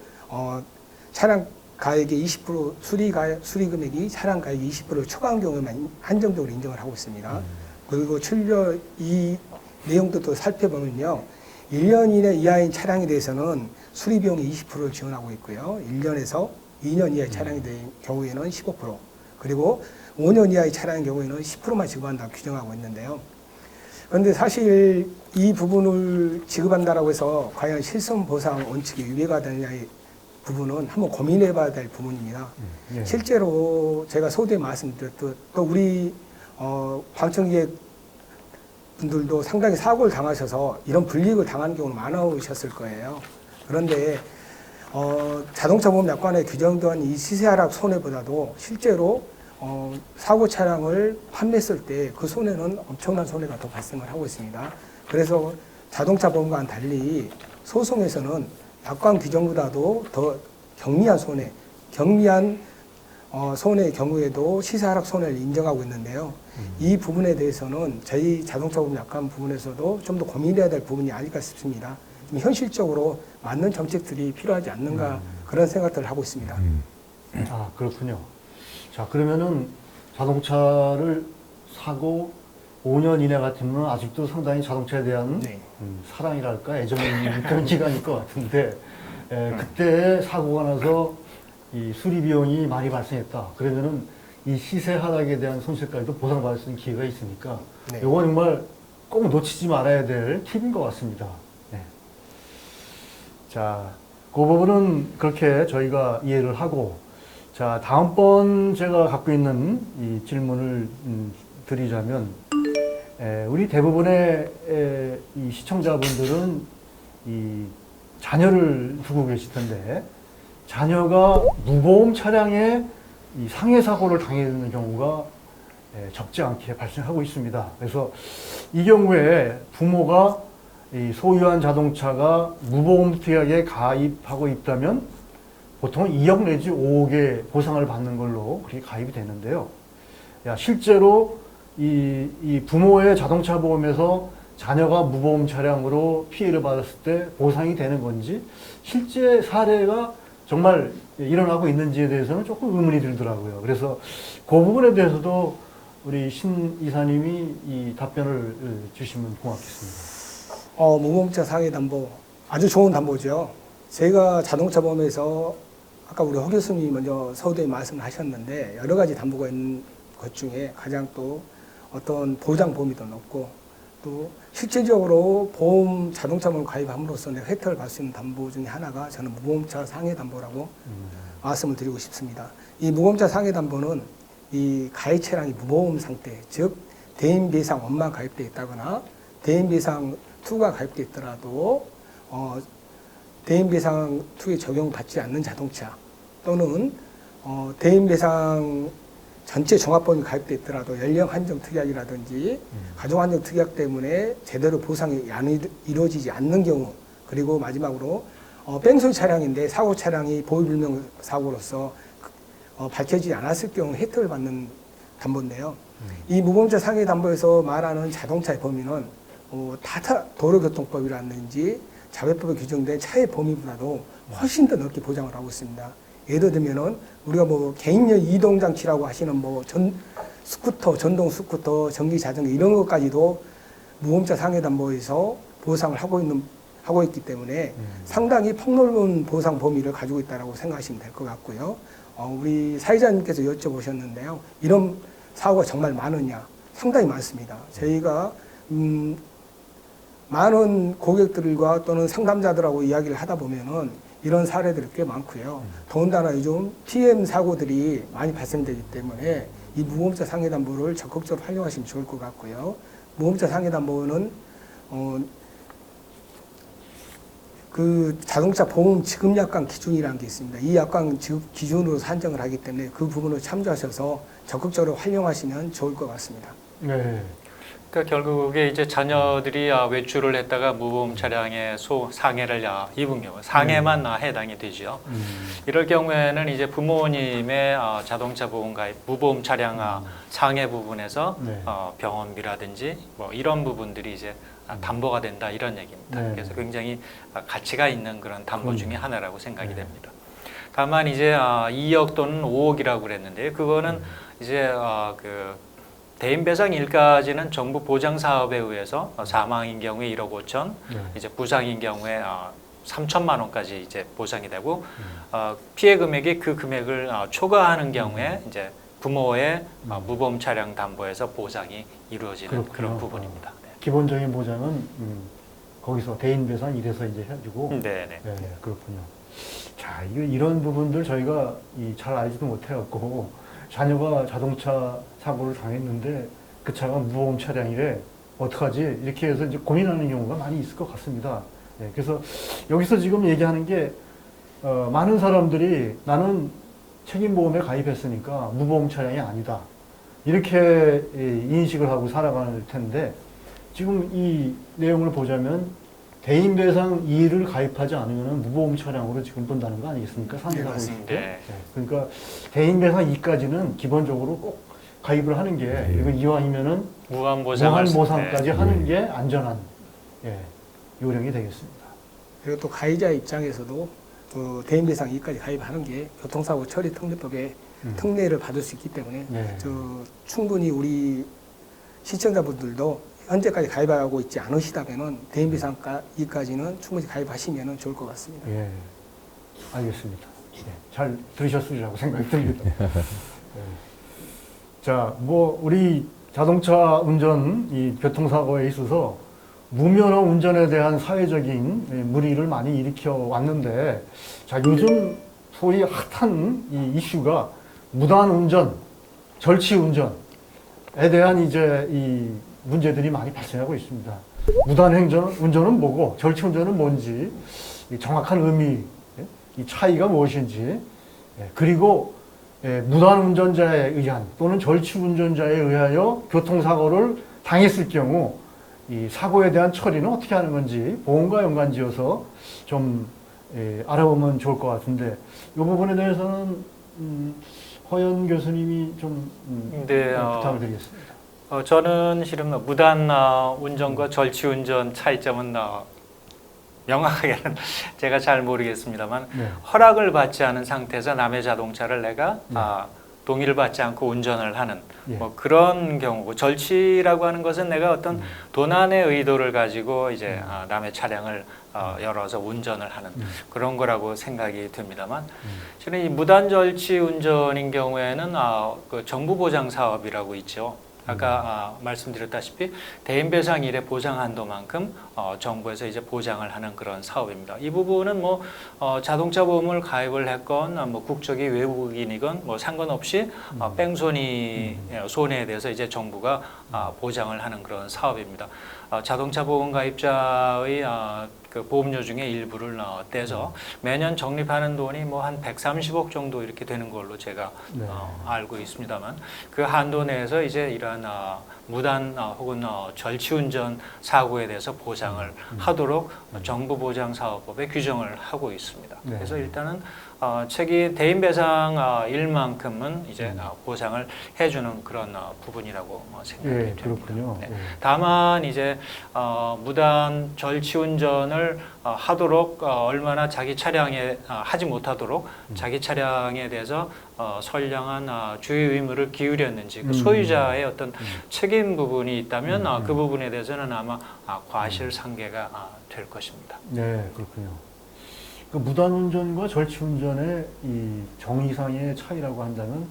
[SPEAKER 3] 차량 가액의 20% 수리 금액이 차량 가액의 20%를 초과한 경우에만 한정적으로 인정을 하고 있습니다. 그리고 이 내용도 또 살펴보면요. 1년 이내 이하인 차량에 대해서는 수리 비용의 20%를 지원하고 있고요. 1년에서 2년 이하의 차량이 된 경우에는 15%, 그리고 5년 이하의 차량의 경우에는 10%만 지급한다고 규정하고 있는데요. 그런데 사실 이 부분을 지급한다라고 해서 과연 실손 보상 원칙에 위배가 되느냐의 부분은 한번 고민해 봐야 될 부분입니다.
[SPEAKER 1] 예.
[SPEAKER 3] 실제로 제가 소두에 말씀드렸듯 또 우리 방청객 분들도 상당히 사고를 당하셔서 이런 불이익을 당하는 경우는 많으셨을 거예요. 그런데 자동차 보험 약관에 규정된 이 시세 하락 손해보다도 실제로 사고 차량을 판매했을 때 그 손해는 엄청난 손해가 더 발생을 하고 있습니다. 그래서 자동차 보험과는 달리 소송에서는 약관 규정보다도 더 경미한 손해의 경우에도 시세 하락 손해를 인정하고 있는데요. 이 부분에 대해서는 저희 자동차 보험 약관 부분에서도 좀 더 고민해야 될 부분이 아닐까 싶습니다. 좀 현실적으로 맞는 정책들이 필요하지 않는가 그런 생각들을 하고 있습니다.
[SPEAKER 1] 아, 그렇군요. 자, 그러면은 자동차를 사고 5년 이내 같으면 아직도 상당히 자동차에 대한
[SPEAKER 3] 네.
[SPEAKER 1] 사랑이랄까 애정이 있는 그런 기간일 것 같은데, 그때 사고가 나서 이 수리 비용이 많이 발생했다. 그러면은 이 시세 하락에 대한 손실까지도 보상받을 수 있는 기회가 있으니까,
[SPEAKER 3] 네.
[SPEAKER 1] 이건 정말 꼭 놓치지 말아야 될 팁인 것 같습니다. 네. 자, 그 부분은 그렇게 저희가 이해를 하고, 자, 다음번 제가 갖고 있는 이 질문을 드리자면, 우리 대부분의 이 시청자분들은 이 자녀를 두고 계실 텐데, 자녀가 무보험 차량에 이 상해 사고를 당하는 경우가 적지 않게 발생하고 있습니다. 그래서 이 경우에 부모가 이 소유한 자동차가 무보험 특약에 가입하고 있다면 보통 2억 내지 5억의 보상을 받는 걸로 그렇게 가입이 되는데요. 실제로 이 부모의 자동차 보험에서 자녀가 무보험 차량으로 피해를 받았을 때 보상이 되는 건지, 실제 사례가 정말 일어나고 있는지에 대해서는 조금 의문이 들더라고요. 그래서 그 부분에 대해서도 우리 신 이사님이 이 답변을 주시면 고맙겠습니다.
[SPEAKER 3] 무보험차 상해 담보 아주 좋은 담보죠. 제가 자동차 보험에서 아까 우리 허 교수님이 먼저 서두에 말씀을 하셨는데 여러 가지 담보가 있는 것 중에 가장 또 어떤 보장 범위도 높고 또 실질적으로 보험 자동차보험 가입함으로써 내가 혜택을 받을 수 있는 담보 중에 하나가 저는 무보험차 상해 담보라고 말씀을 드리고 싶습니다. 이 무보험차 상해 담보는 이 가해 차량이 무보험 상태, 즉 대인 배상 1만 가입되어 있다거나 대인 배상 2가 가입되어 있더라도 대인 배상 2에 적용받지 않는 자동차 또는 대인 배상 전체 종합보험이 가입되어 있더라도 연령 한정 특약이라든지 가족 한정 특약 때문에 제대로 보상이 안 이루어지지 않는 경우, 그리고 마지막으로 뺑소니 차량인데 사고 차량이 보유불명 사고로서 밝혀지지 않았을 경우 혜택을 받는 담보인데요. 이 무보험차 상해 담보에서 말하는 자동차의 범위는 타타 도로교통법이라든지 자회법에 규정된 차의 범위보다도 훨씬 더 넓게 보장을 하고 있습니다. 예를 들면은 우리가 뭐 개인용 이동 장치라고 하시는 뭐 스쿠터, 전동 스쿠터, 전기 자전거 이런 것까지도 무보험차 상해 담보에서 보상을 하고 있기 때문에 상당히 폭넓은 보상 범위를 가지고 있다라고 생각하시면 될 것 같고요. 우리 사회자님께서 여쭤보셨는데요. 이런 사고가 정말 많으냐? 상당히 많습니다. 저희가 많은 고객들과 또는 상담자들하고 이야기를 하다 보면은 이런 사례들이 꽤 많고요. 더군다나 요즘 TM 사고들이 많이 발생되기 때문에 이 무보험차 상해 담보를 적극적으로 활용하시면 좋을 것 같고요. 무보험차 상해 담보는 그 자동차 보험 지급 약관 기준이라는 게 있습니다. 이 약관 지급 기준으로 산정을 하기 때문에 그 부분을 참조하셔서 적극적으로 활용하시면 좋을 것 같습니다.
[SPEAKER 1] 네.
[SPEAKER 4] 그러니까 결국에 이제 자녀들이 외출을 했다가 무보험 차량에 상해를 입은 경우 상해만 해당이 되죠. 이럴 경우에는 이제 부모님의 자동차 보험 가입 무보험 차량 상해 부분에서
[SPEAKER 1] 네.
[SPEAKER 4] 병원비라든지 뭐 이런 부분들이 이제 담보가 된다 이런 얘기입니다.
[SPEAKER 1] 네.
[SPEAKER 4] 그래서 굉장히 가치가 있는 그런 담보 중에 하나라고 생각이
[SPEAKER 1] 네.
[SPEAKER 4] 됩니다. 다만 이제 2억 또는 5억이라고 그랬는데 그거는 이제 그 대인 배상 1까지는 정부 보장 사업에 의해서 사망인 경우에 1억 5천,
[SPEAKER 1] 네.
[SPEAKER 4] 이제 부상인 경우에 3천만 원까지 이제 보상이 되고 피해 금액이 그 금액을 초과하는 경우에 이제 부모의 무보험 차량 담보에서 보상이 이루어지는
[SPEAKER 1] 그렇군요.
[SPEAKER 4] 그런 부분입니다. 네.
[SPEAKER 1] 기본적인 보장은 거기서 대인 배상 이래서 이제 해주고.
[SPEAKER 4] 네네.
[SPEAKER 1] 네, 그렇군요. 자, 이런 부분들 저희가 잘 알지도 못해갖고 자녀가 자동차 사고를 당했는데 그 차가 무보험 차량이래 어떡하지 이렇게 해서 이제 고민하는 경우가 많이 있을 것 같습니다. 네, 그래서 여기서 지금 얘기하는 게 많은 사람들이 나는 책임보험에 가입했으니까 무보험 차량이 아니다 이렇게 인식을 하고 살아갈 텐데 지금 이 내용을 보자면 대인 배상 2를 가입하지 않으면 무보험 차량으로 지금 본다는 거 아니겠습니까? 상해하고 있을 때.
[SPEAKER 4] 네.
[SPEAKER 1] 네. 그러니까 대인 배상 2까지는 기본적으로 꼭 가입을 하는 게 이거 이왕이면은
[SPEAKER 4] 무한 보상까지
[SPEAKER 1] 네. 하는 게 안전한 요령이 되겠습니다.
[SPEAKER 3] 그리고 또 가해자 입장에서도 대인 배상 2까지 가입하는 게 교통사고 처리 특례법에 특례를 받을 수 있기 때문에
[SPEAKER 1] 네.
[SPEAKER 3] 충분히 우리 시청자분들도 현재까지 가입하고 있지 않으시다면은 대인 배상 2까지는 충분히 가입하시면 좋을 것 같습니다.
[SPEAKER 1] 예, 알겠습니다. 잘 들으셨으리라고 생각이 듭니다. 자, 우리 자동차 운전, 이 교통사고에 있어서 무면허 운전에 대한 사회적인 물의를 많이 일으켜 왔는데, 자, 요즘 소위 핫한 이 이슈가 무단 운전, 절취 운전에 대한 이제 이 문제들이 많이 발생하고 있습니다. 무단 운전은 뭐고 절취 운전은 뭔지 정확한 의미, 이 차이가 무엇인지, 그리고 무단 운전자에 의한 또는 절취 운전자에 의하여 교통사고를 당했을 경우 이 사고에 대한 처리는 어떻게 하는 건지 보험과 연관지어서 좀 알아보면 좋을 것 같은데 이 부분에 대해서는 허연 교수님이 좀
[SPEAKER 4] 네,
[SPEAKER 1] 부탁을 드리겠습니다.
[SPEAKER 4] 저는 실은 무단 운전과 절취 운전 차이점은 명확하게는 제가 잘 모르겠습니다만
[SPEAKER 1] 네.
[SPEAKER 4] 허락을 받지 않은 상태에서 남의 자동차를 내가 동의를 받지 않고 운전을 하는
[SPEAKER 1] 예.
[SPEAKER 4] 뭐 그런 경우고 절취라고 하는 것은 내가 어떤 도난의 의도를 가지고 이제 남의 차량을 열어서 운전을 하는 그런 거라고 생각이 듭니다만 저는 이 무단 절취 운전인 경우에는 그 정부 보장 사업이라고 있죠. 아까 말씀드렸다시피 대인배상 일의 보장 한도만큼 정부에서 이제 보장을 하는 그런 사업입니다. 이 부분은 뭐 자동차 보험을 가입을 했건 뭐 국적이 외국인이건 뭐 상관없이 뺑소니 손해에 대해서 이제 정부가 보장을 하는 그런 사업입니다. 자동차 보험 가입자의 그 보험료 중에 일부를 떼서 매년 적립하는 돈이 뭐 한 130억 정도 이렇게 되는 걸로 제가
[SPEAKER 1] 네.
[SPEAKER 4] 알고 있습니다만 그 한도 내에서 이제 이러한 무단 혹은 절취운전 사고에 대해서 보장을 하도록 정부 보장 사업법에 규정을 하고 있습니다.
[SPEAKER 1] 네.
[SPEAKER 4] 그래서 일단은 책임 대인배상 일만큼은 이제 보상을 해주는 그런 부분이라고 생각이
[SPEAKER 1] 예,
[SPEAKER 4] 됩니다.
[SPEAKER 1] 그렇군요.
[SPEAKER 4] 네.
[SPEAKER 1] 예.
[SPEAKER 4] 다만 이제 무단 절취운전을 하도록 얼마나 자기 차량에 하지 못하도록 자기 차량에 대해서 선량한 주의 의무를 기울였는지 그 소유자의 어떤 책임 부분이 있다면 그 부분에 대해서는 아마 과실상계가 될 것입니다.
[SPEAKER 1] 네, 그렇군요. 그 무단운전과 절취운전의 이 정의상의 차이라고 한다면,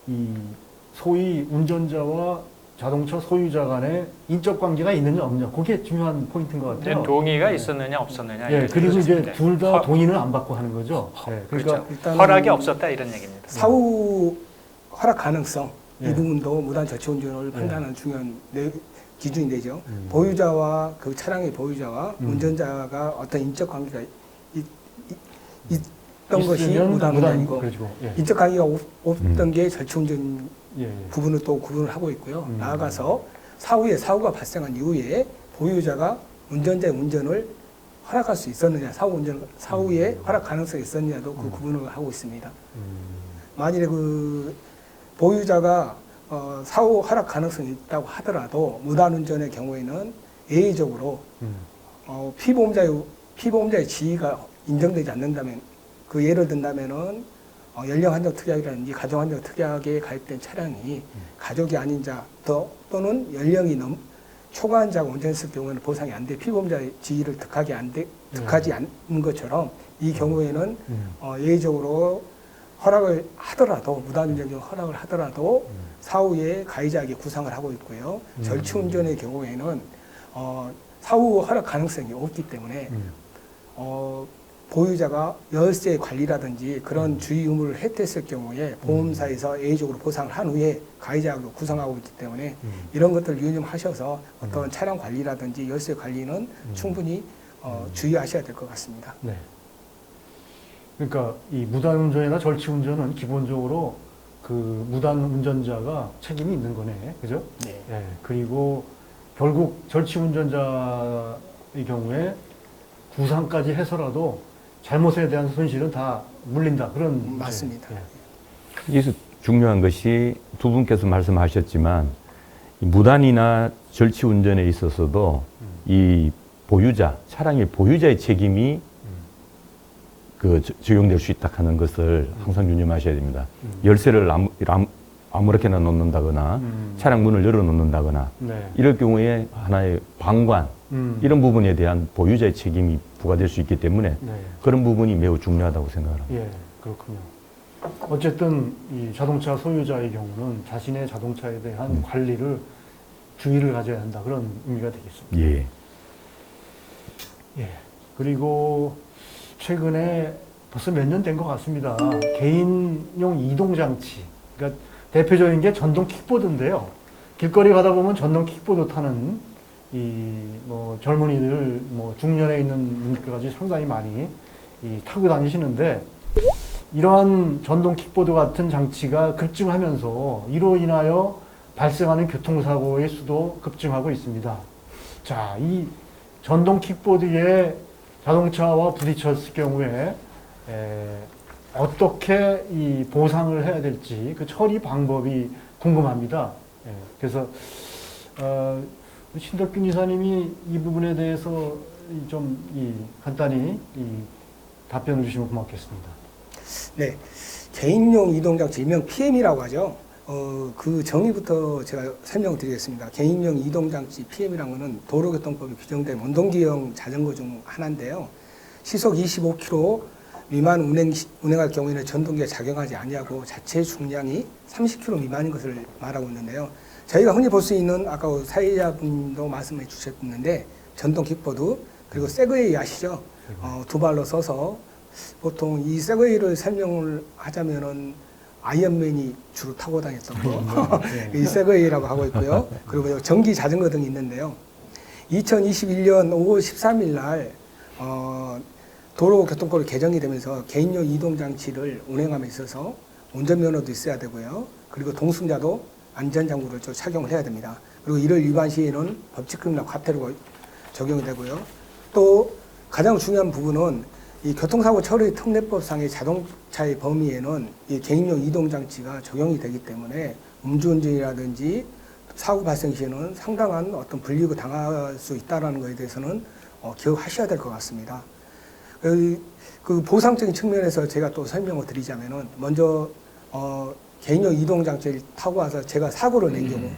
[SPEAKER 1] 이 소위 운전자와 자동차 소유자 간의 인적 관계가 있느냐 없느냐, 그게 중요한 포인트인 것 같아요.
[SPEAKER 4] 동의가 있었느냐 없었느냐.
[SPEAKER 1] 예,
[SPEAKER 4] 이런
[SPEAKER 1] 그리고 이제
[SPEAKER 4] 것인데.
[SPEAKER 1] 둘 다 동의는 안 받고 하는 거죠. 예, 그러니까
[SPEAKER 4] 그렇죠.
[SPEAKER 3] 일단은
[SPEAKER 4] 허락이 없었다 이런 얘기입니다.
[SPEAKER 3] 사후 허락 가능성
[SPEAKER 1] 예.
[SPEAKER 3] 이 부분도 무단 절취운전을 판단하는 중요한 기준이 되죠.
[SPEAKER 1] 음.
[SPEAKER 3] 보유자와 그 차량의 보유자와 운전자가 어떤 인적 관계가 있던 것이
[SPEAKER 1] 있으면
[SPEAKER 3] 무단 운전이고
[SPEAKER 1] 그렇죠. 예.
[SPEAKER 3] 인적 관계가 없던 게 절취운전
[SPEAKER 1] 예, 예.
[SPEAKER 3] 부분을 또 구분을 하고 있고요. 나아가서 사후에 사고가 발생한 이후에 보유자가 운전자의 운전을 허락할 수 있었느냐, 사후에 허락 가능성이 있었느냐도 그 구분을 하고 있습니다. 만일에 그 보유자가 사후 허락 가능성이 있다고 하더라도 무단운전의 경우에는 예외적으로 피보험자의 지위가 인정되지 않는다면 그 예를 든다면은 연령 한정 특약이라든지 가정 한정 특약에 가입된 차량이 가족이 아닌 자 또는 연령이 초과한 자가 운전했을 경우에는 보상이 안 돼 피보험자의 지위를 득하지 않는 것처럼 이 경우에는 예외적으로 허락을 하더라도 무단운전 허락을 하더라도 사후에 가해자에게 구상을 하고 있고요. 절취운전의 경우에는 사후 허락 가능성이 없기 때문에 보유자가 열세 관리라든지 그런 주의 의무를 했댔을 경우에 보험사에서 예외적으로 보상을 한 후에 가해자가 구상하고 있기 때문에 이런 것들을 유념하셔서 어떤 차량 관리라든지 열세 관리는 충분히 주의하셔야 될 것 같습니다.
[SPEAKER 1] 네. 그러니까 이 무단운전이나 절취운전은 기본적으로 그 무단운전자가 책임이 있는 거네, 그죠?
[SPEAKER 3] 네.
[SPEAKER 1] 예. 그리고 결국 절취운전자의 경우에 구상까지 해서라도 잘못에 대한 손실은 다 물린다. 그런
[SPEAKER 3] 맞습니다.
[SPEAKER 1] 예.
[SPEAKER 2] 여기서 중요한 것이 두 분께서 말씀하셨지만 이 무단이나 절취 운전에 있어서도 이 보유자, 차량의 보유자의 책임이 그 적용될 수 있다 하는 것을 항상 유념하셔야 됩니다. 열쇠를 아무렇게나 놓는다거나 차량 문을 열어 놓는다거나
[SPEAKER 1] 네.
[SPEAKER 2] 이럴 경우에 하나의 방관 이런 부분에 대한 보유자의 책임이 부과될 수 있기 때문에
[SPEAKER 1] 네.
[SPEAKER 2] 그런 부분이 매우 중요하다고 생각합니다.
[SPEAKER 1] 예, 그렇군요. 어쨌든 이 자동차 소유자의 경우는 자신의 자동차에 대한 관리를 주의를 가져야 한다. 그런 의미가 되겠습니다.
[SPEAKER 2] 예.
[SPEAKER 1] 예. 그리고 최근에 벌써 몇 년 된 것 같습니다. 개인용 이동장치. 그러니까 대표적인 게 전동 킥보드인데요. 길거리 가다 보면 전동 킥보드 타는 이 뭐 젊은이들 뭐 중년에 있는 분들까지 상당히 많이 타고 다니시는데 이러한 전동 킥보드 같은 장치가 급증하면서 이로 인하여 발생하는 교통사고의 수도 급증하고 있습니다. 자, 이 전동 킥보드에 자동차와 부딪혔을 경우에 어떻게 이 보상을 해야 될지 그 처리 방법이 궁금합니다. 그래서 신덕균 이사님이 이 부분에 대해서 좀 간단히 답변을 주시면 고맙겠습니다.
[SPEAKER 3] 네. 개인용 이동장치, 일명 PM이라고 하죠. 그 정의부터 제가 설명을 드리겠습니다. 개인용 이동장치 PM이라는 것은 도로교통법에 규정된 원동기형 자전거 중 하나인데요. 시속 25km 미만 운행할 경우에는 전동기가 작용하지 아니하고 자체 중량이 30kg 미만인 것을 말하고 있는데요. 저희가 흔히 볼 수 있는 아까 사회자분도 말씀해 주셨는데 전동 킥보드 그리고 세그웨이 아시죠? 두 발로 서서 보통 이 세그웨이를 설명을 하자면은 아이언맨이 주로 타고 다녔던 거, 이 세그웨이라고 하고 있고요. 그리고 전기 자전거 등이 있는데요. 2021년 5월 13일 날 도로교통법이 개정이 되면서 개인용 이동장치를 운행함에 있어서 운전면허도 있어야 되고요. 그리고 동승자도 안전장구를 착용을 해야 됩니다. 그리고 이를 위반 시에는 법칙금이나 과태료가 적용이 되고요. 또 가장 중요한 부분은 이 교통사고 처리 특례법상의 자동차의 범위에는 이 개인용 이동장치가 적용이 되기 때문에 음주운전이라든지 사고 발생 시에는 상당한 어떤 불이익을 당할 수 있다는 것에 대해서는 기억하셔야 될 것 같습니다. 그 보상적인 측면에서 제가 또 설명을 드리자면은 먼저 개인용 이동장치를 타고 와서 제가 사고를 낸 경우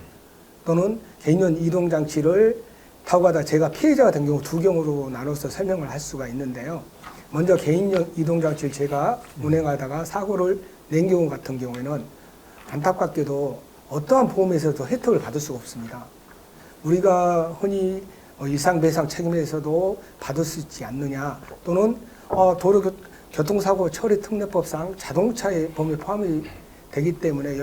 [SPEAKER 3] 또는 개인용 이동장치를 타고 가다 제가 피해자가 된 경우 두 경우로 나눠서 설명을 할 수가 있는데요. 먼저 개인용 이동장치를 제가 운행하다가 사고를 낸 경우 같은 경우에는 안타깝게도 어떠한 보험에서도 혜택을 받을 수가 없습니다. 우리가 흔히 일상배상 책임에서도 받을 수 있지 않느냐 또는 도로교통사고 처리 특례법상 자동차의 범위에 포함이 되기 때문에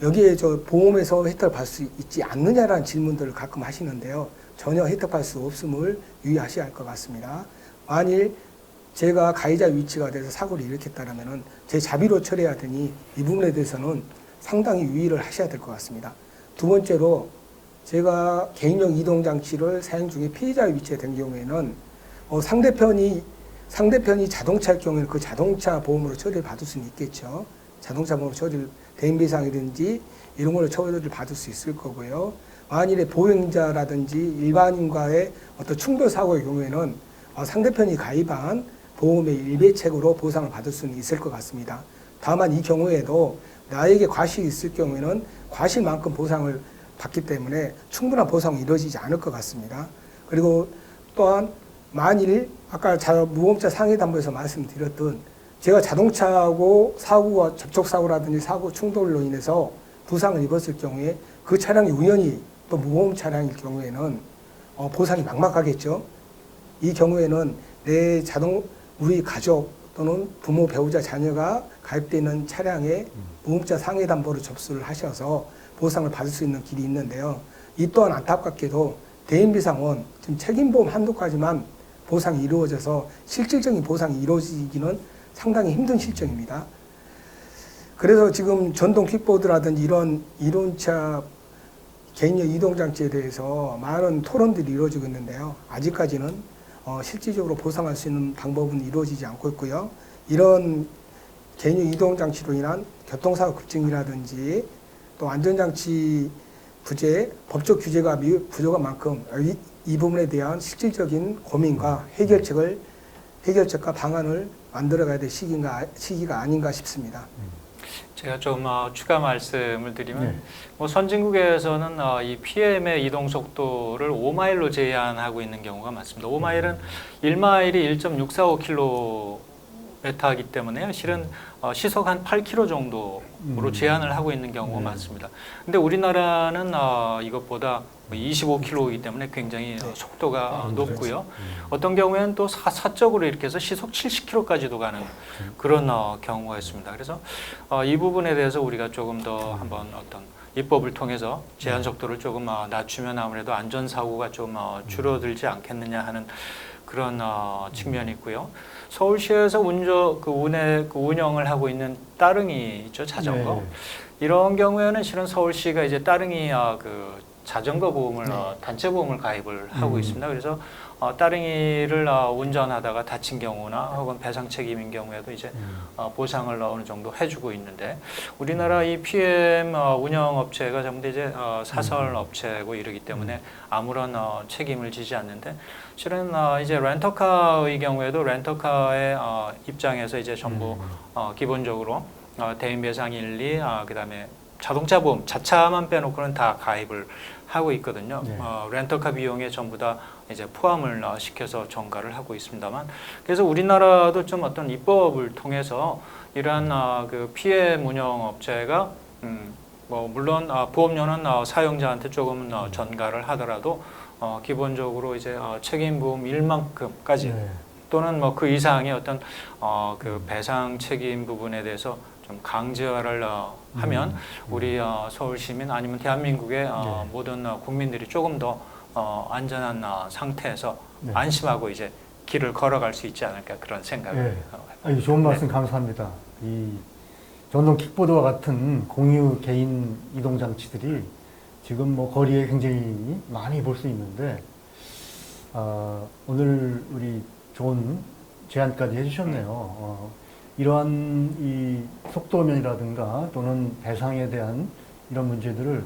[SPEAKER 3] 여기에 보험에서 혜택을 받을 수 있지 않느냐라는 질문들을 가끔 하시는데요. 전혀 혜택받을 수 없음을 유의하셔야 할 것 같습니다. 만일 제가 가해자 위치가 돼서 사고를 일으켰다면 제 자비로 처리해야 되니 이 부분에 대해서는 상당히 유의를 하셔야 될 것 같습니다. 두 번째로 제가 개인용 이동장치를 사용 중에 피해자의 위치에 된 경우에는 상대편이 자동차일 경우에는 그 자동차 보험으로 처리를 받을 수는 있겠죠. 자동차 보험으로 처리를 대인배상이든지 이런 걸로 처리를 받을 수 있을 거고요. 만일에 보행자라든지 일반인과의 어떤 충돌 사고의 경우에는 상대편이 가입한 보험의 일배책으로 보상을 받을 수는 있을 것 같습니다. 다만 이 경우에도 나에게 과실이 있을 경우에는 과실만큼 보상을 받기 때문에 충분한 보상이 이루어지지 않을 것 같습니다. 그리고 또한 만일 아까 무보험자 상해담보에서 말씀드렸던 제가 자동차하고 사고와 접촉사고라든지 사고 충돌로 인해서 부상을 입었을 경우에 그 차량이 우연히 또 무보험 차량일 경우에는 보상이 막막하겠죠. 이 경우에는 우리 가족 또는 부모, 배우자, 자녀가 가입되어 있는 차량에 무보험자 상해담보를 접수를 하셔서 보상을 받을 수 있는 길이 있는데요. 이 또한 안타깝게도 대인배상은 지금 책임보험 한도까지만 보상이 이루어져서 실질적인 보상이 이루어지기는 상당히 힘든 실정입니다. 그래서 지금 전동 킥보드라든지 이런 이륜차 개인용 이동장치에 대해서 많은 토론들이 이루어지고 있는데요. 아직까지는 실질적으로 보상할 수 있는 방법은 이루어지지 않고 있고요. 이런 개인용 이동장치로 인한 교통사고 급증이라든지 또 안전장치 부재, 법적 규제가 부족한 만큼 이 부분에 대한 실질적인 고민과 해결책과 방안을 만들어가야 될 시기가 아닌가 싶습니다.
[SPEAKER 4] 제가 좀 추가 말씀을 드리면 선진국에서는 이 PM의 이동 속도를 5마일로 제한하고 있는 경우가 많습니다. 5마일은 1마일이 1.64km이기 때문에 실은 시속 한 8km 정도로 제한을 하고 있는 경우가 많습니다. 근데 우리나라는 이것보다 25km이기 때문에 굉장히 속도가 높고요. 어떤 경우에는 또 사적으로 이렇게 해서 시속 70km까지도 가는 그런 경우가 있습니다. 그래서 이 부분에 대해서 우리가 조금 더 한번 어떤 입법을 통해서 제한 속도를 조금 낮추면 아무래도 안전사고가 좀 줄어들지 않겠느냐 하는 그런 측면이 있고요. 서울시에서 운영을 하고 있는 따릉이 있죠, 자전거.
[SPEAKER 1] 네.
[SPEAKER 4] 이런 경우에는 실은 서울시가 이제 따릉이 자전거 보험을 단체 보험을 가입을 하고 있습니다. 그래서 따릉이를 운전하다가 다친 경우나 혹은 배상 책임인 경우에도 이제 보상을 어느 정도 해주고 있는데 우리나라 이 PM 운영 업체가 전부 이제 사설 업체고 이러기 때문에 아무런 책임을 지지 않는데 실은 이제 렌터카의 경우에도 렌터카의 입장에서 이제 전부 기본적으로 대인배상 1, 2, 그다음에 자동차 보험, 자차만 빼놓고는 다 가입을 하고 있거든요.
[SPEAKER 1] 네.
[SPEAKER 4] 렌터카 비용에 전부 다 이제 포함을 시켜서 전가를 하고 있습니다만, 그래서 우리나라도 좀 어떤 입법을 통해서 이러한 그 피해 문영 업체가 뭐 물론 보험료는 사용자한테 조금 전가를 하더라도 기본적으로 이제 책임 보험 1만큼까지
[SPEAKER 1] 네.
[SPEAKER 4] 또는 뭐 그 이상의 어떤 그 배상 책임 부분에 대해서 좀 강제화를 하면 우리 서울 시민 아니면 대한민국의
[SPEAKER 1] 네.
[SPEAKER 4] 모든 국민들이 조금 더 안전한 상태에서
[SPEAKER 1] 네.
[SPEAKER 4] 안심하고 이제 길을 걸어갈 수 있지 않을까 그런 생각을
[SPEAKER 1] 네. 아니, 좋은 말씀 감사합니다. 이 전동 킥보드와 같은 공유 개인 이동 장치들이 지금 뭐 거리에 굉장히 많이 볼 수 있는데 오늘 우리 좋은 제안까지 해주셨네요. 이러한 이 속도면이라든가 또는 배상에 대한 이런 문제들을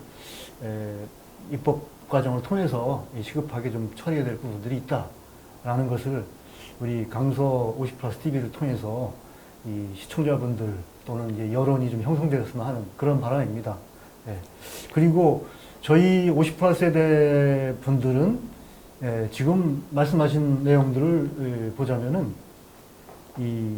[SPEAKER 1] 입법 과정을 통해서 시급하게 좀 처리해야 될 부분들이 있다라는 것을 우리 강서 50플러스 TV를 통해서 이 시청자분들 또는 이제 여론이 좀 형성되었으면 하는 그런 바람입니다. 예. 그리고 저희 50플러스 세대 분들은 지금 말씀하신 내용들을 보자면은 이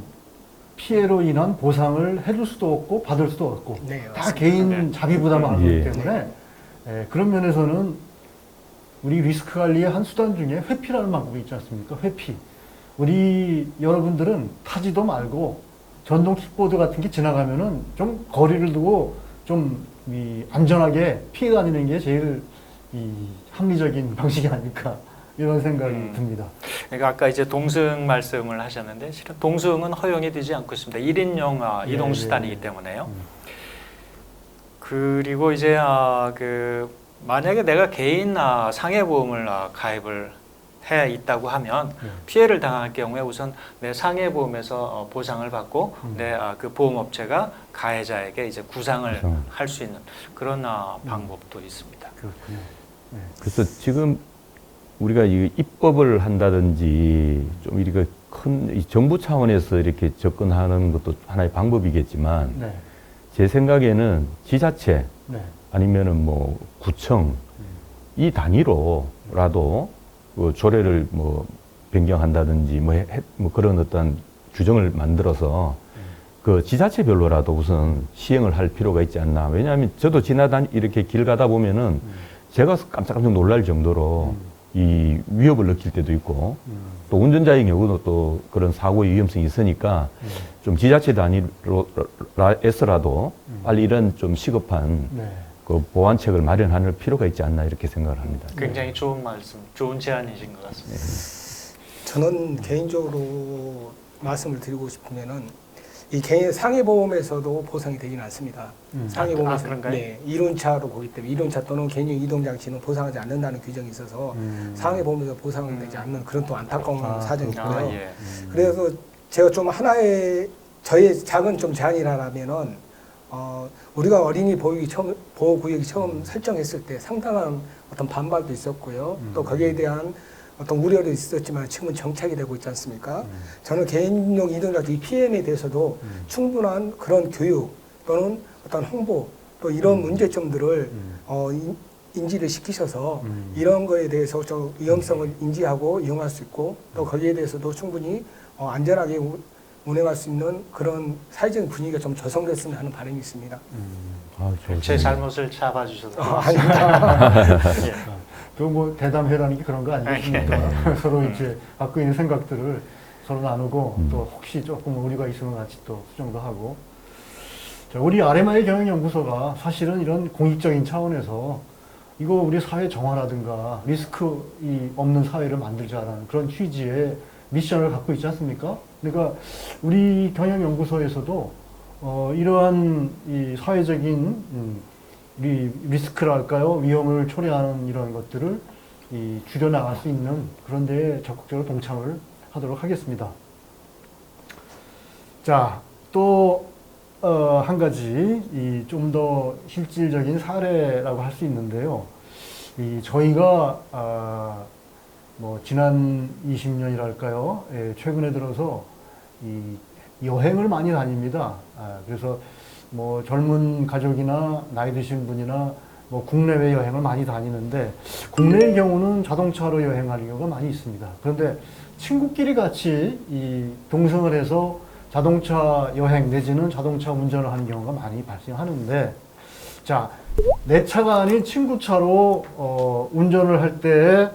[SPEAKER 1] 피해로 인한 보상을 해줄 수도 없고 받을 수도 없고
[SPEAKER 3] 네,
[SPEAKER 1] 다
[SPEAKER 3] 맞습니다.
[SPEAKER 1] 개인
[SPEAKER 4] 네.
[SPEAKER 1] 자비 부담을 하기
[SPEAKER 2] 예.
[SPEAKER 1] 때문에 그런 면에서는 우리 리스크 관리의 한 수단 중에 회피라는 방법이 있지 않습니까? 회피. 우리 여러분들은 타지도 말고 전동 킥보드 같은 게 지나가면은 좀 거리를 두고 좀 안전하게 피해 다니는 게 제일 합리적인 방식이 아닐까 이런 생각이 듭니다.
[SPEAKER 4] 그러니까 아까 이제 동승 말씀을 하셨는데 실은 동승은 허용이 되지 않고 있습니다. 1인용 이동 수단이기 때문에요. 그리고 이제 그 만약에 내가 개인 상해보험을 가입을 해 있다고 하면 피해를 당할 경우에 우선 내 상해보험에서 보상을 받고 내 그 보험업체가 가해자에게 이제 구상을 할 수 있는 그런 방법도 있습니다.
[SPEAKER 1] 그렇군요. 네.
[SPEAKER 2] 그래서 지금 우리가 이 입법을 한다든지 좀 이렇게 큰 정부 차원에서 이렇게 접근하는 것도 하나의 방법이겠지만
[SPEAKER 1] 네.
[SPEAKER 2] 제 생각에는 지자체
[SPEAKER 1] 네.
[SPEAKER 2] 아니면은 뭐 구청 이 단위로라도 그 조례를 뭐 변경한다든지 뭐 그런 어떤 규정을 만들어서 그 지자체별로라도 우선 시행을 할 필요가 있지 않나. 왜냐하면 저도 이렇게 길 가다 보면은 제가 깜짝깜짝 놀랄 정도로 이 위협을 느낄 때도 있고 또 운전자의 경우도 또 그런 사고의 위험성이 있으니까 좀 지자체 단위로서라도 빨리 이런 좀 시급한
[SPEAKER 1] 네.
[SPEAKER 2] 그 보완책을 마련할 필요가 있지 않나 이렇게 생각을 합니다.
[SPEAKER 4] 굉장히 좋은 말씀, 좋은 제안이신 것 같습니다.
[SPEAKER 3] 저는 개인적으로 말씀을 드리고 싶으면은 이 개인 상해보험에서도 보상이 되지는 않습니다. 상해보험에서
[SPEAKER 4] 그런가요?
[SPEAKER 3] 네, 이륜차로 보기 때문에 이륜차 또는 개인용 이동장치는 보상하지 않는다는 규정이 있어서 상해보험에서 보상이 되지 않는 그런 또 안타까운 사정이 있고요.
[SPEAKER 4] 예.
[SPEAKER 3] 그래서 제가 좀 하나의 저의 작은 좀 제안이라면은 우리가 어린이 보호구역이 처음 설정했을 때 상당한 어떤 반발도 있었고요. 또 거기에 대한 어떤 우려도 있었지만 지금은 정착이 되고 있지 않습니까? 저는 개인용 이동장치 PM에 대해서도 충분한 그런 교육 또는 어떤 홍보 또 이런 문제점들을 인지를 시키셔서 이런 거에 대해서 좀 위험성을 인지하고 이용할 수 있고 또 거기에 대해서도 충분히 안전하게 운행할 수 있는 그런 사회적인 분위기가 좀 조성됐으면 하는 바람이 있습니다.
[SPEAKER 4] 제 잘못을 잡아주셔서 예.
[SPEAKER 1] 또 뭐 대담회라는 게 그런 거 아니겠습니까? 서로 이제 갖고 있는 생각들을 서로 나누고 또 혹시 조금 오류가 있으면 같이 또 수정도 하고. 자, 우리 RMI 경영연구소가 사실은 이런 공익적인 차원에서 이거 우리 사회 정화라든가 리스크 없는 사회를 만들자라는 그런 취지의 미션을 갖고 있지 않습니까? 그러니까 우리 경영연구소에서도 이러한 이 사회적인 리스크랄까요? 위험을 초래하는 이런 것들을 줄여나갈 수 있는 그런 데에 적극적으로 동참을 하도록 하겠습니다. 자, 또 한 가지 좀 더 실질적인 사례라고 할 수 있는데요. 저희가 뭐 지난 20년이랄까요? 최근에 들어서 여행을 많이 다닙니다. 그래서 뭐 젊은 가족이나 나이 드신 분이나 뭐 국내외 여행을 많이 다니는데 국내의 경우는 자동차로 여행하는 경우가 많이 있습니다. 그런데 친구끼리 같이 이 동승을 해서 자동차 여행 내지는 자동차 운전을 하는 경우가 많이 발생하는데, 자, 내 차가 아닌 친구 차로 운전을 할 때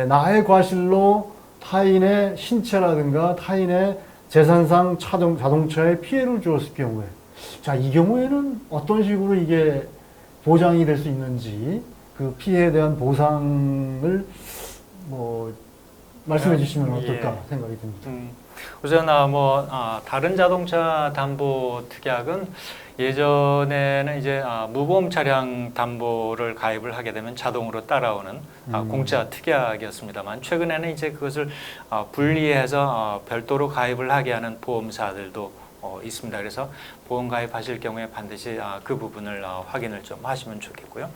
[SPEAKER 1] 나의 과실로 타인의 신체라든가 타인의 재산상 자동차에 피해를 주었을 경우에, 자, 이 경우에는 어떤 식으로 이게 보장이 될 수 있는지, 그 피해에 대한 보상을 뭐 말씀해 주시면 어떨까 생각이 듭니다.
[SPEAKER 4] 우선 다른 자동차 담보 특약은 예전에는 이제 무보험 차량 담보를 가입을 하게 되면 자동으로 따라오는 공짜 특약이었습니다만, 최근에는 이제 그것을 분리해서 별도로 가입을 하게 하는 보험사들도 있습니다. 그래서 보험 가입하실 경우에 반드시 그 부분을 확인을 좀 하시면 좋겠고요.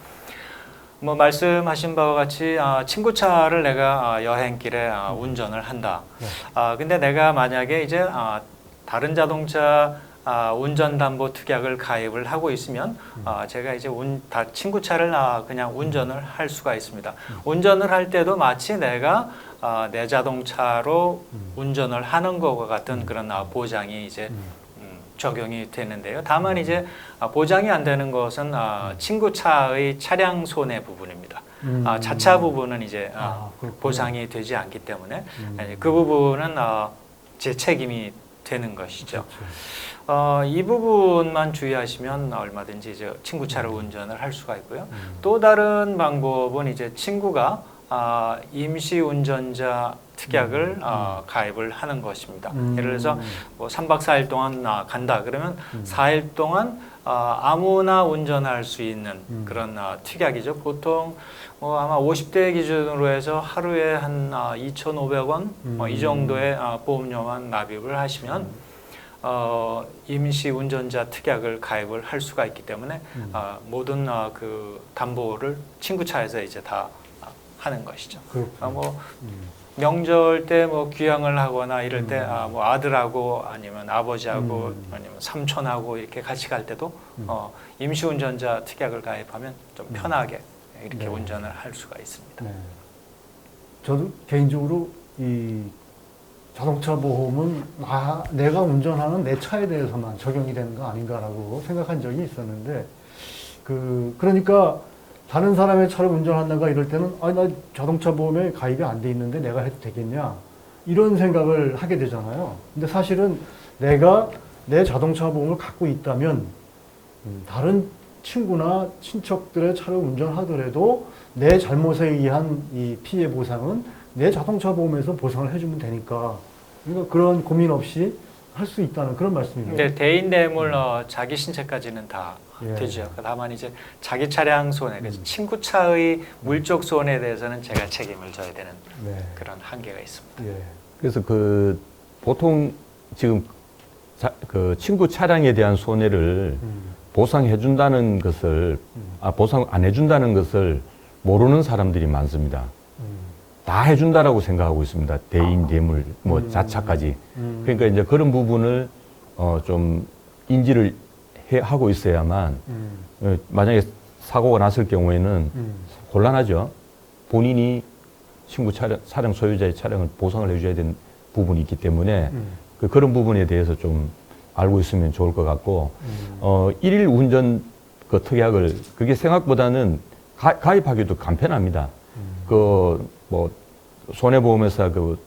[SPEAKER 4] 뭐 말씀하신 바와 같이 친구 차를 내가 여행길에 운전을 한다. 근데 내가 만약에 이제 다른 자동차 운전담보 특약을 가입을 하고 있으면 제가 이제 친구 차를 그냥 운전을 할 수가 있습니다. 운전을 할 때도 마치 내가 내 자동차로 운전을 하는 것과 같은 그런 보장이 이제 적용이 되는데요. 다만 이제 보장이 안 되는 것은 친구 차의 차량 손해 부분입니다. 자차 부분은 이제 보상이 되지 않기 때문에 그 부분은 제 책임이 되는 것이죠.
[SPEAKER 1] 그렇죠.
[SPEAKER 4] 이 부분만 주의하시면 얼마든지 이제 친구 차를 운전을 할 수가 있고요. 또 다른 방법은 이제 친구가 임시 운전자 특약을 가입을 하는 것입니다. 예를 들어서 뭐 3박 4일 동안 간다 그러면 4일 동안 아무나 운전할 수 있는 그런 특약이죠. 보통 아마 50대 기준으로 해서 하루에 한 2,500원 이 정도의 보험료만 납입을 하시면 임시 운전자 특약을 가입을 할 수가 있기 때문에 모든 그 담보를 친구 차에서 이제 다 하는 것이죠. 뭐 명절 때 뭐 귀향을 하거나 이럴 때 뭐 아들하고 아니면 아버지하고 아니면 삼촌하고 이렇게 같이 갈 때도 임시 운전자 특약을 가입하면 좀 편하게 이렇게 운전을 할 수가 있습니다.
[SPEAKER 1] 네. 저도 개인적으로 이 자동차 보험은 내가 운전하는 내 차에 대해서만 적용이 되는 거 아닌가라고 생각한 적이 있었는데, 그러니까 다른 사람의 차를 운전한다가 이럴 때는 나 자동차 보험에 가입이 안 돼 있는데 내가 해도 되겠냐, 이런 생각을 하게 되잖아요. 근데 사실은 내가 내 자동차 보험을 갖고 있다면 다른 친구나 친척들의 차를 운전하더라도 내 잘못에 의한 이 피해 보상은 내 자동차 보험에서 보상을 해주면 되니까, 그러니까 그런 고민 없이 할 수 있다는 그런 말씀입니다.
[SPEAKER 4] 근데 대인 뇌물 자기 신체까지는 다 되죠. 다만 이제 자기 차량 손해, 그래서 친구 차의 물적 손해에 대해서는 제가 책임을 져야 되는 그런 한계가 있습니다.
[SPEAKER 2] 그래서 보통 지금 그 친구 차량에 대한 손해를 보상해 준다는 것을 보상 안 해준다는 것을 모르는 사람들이 많습니다. 다 해준다라고 생각하고 있습니다. 대인, 뇌물, 뭐 자차까지. 그러니까 이제 그런 부분을 좀 인지를 하고 있어야만 만약에 사고가 났을 경우에는 곤란하죠. 본인이 친구 차량 소유자의 차량을 보상을 해줘야 되는 부분이 있기 때문에 그런 부분에 대해서 좀 알고 있으면 좋을 것 같고, 일일 운전 그 특약을 그게 생각보다는 가입하기도 간편합니다. 뭐 손해보험회사 그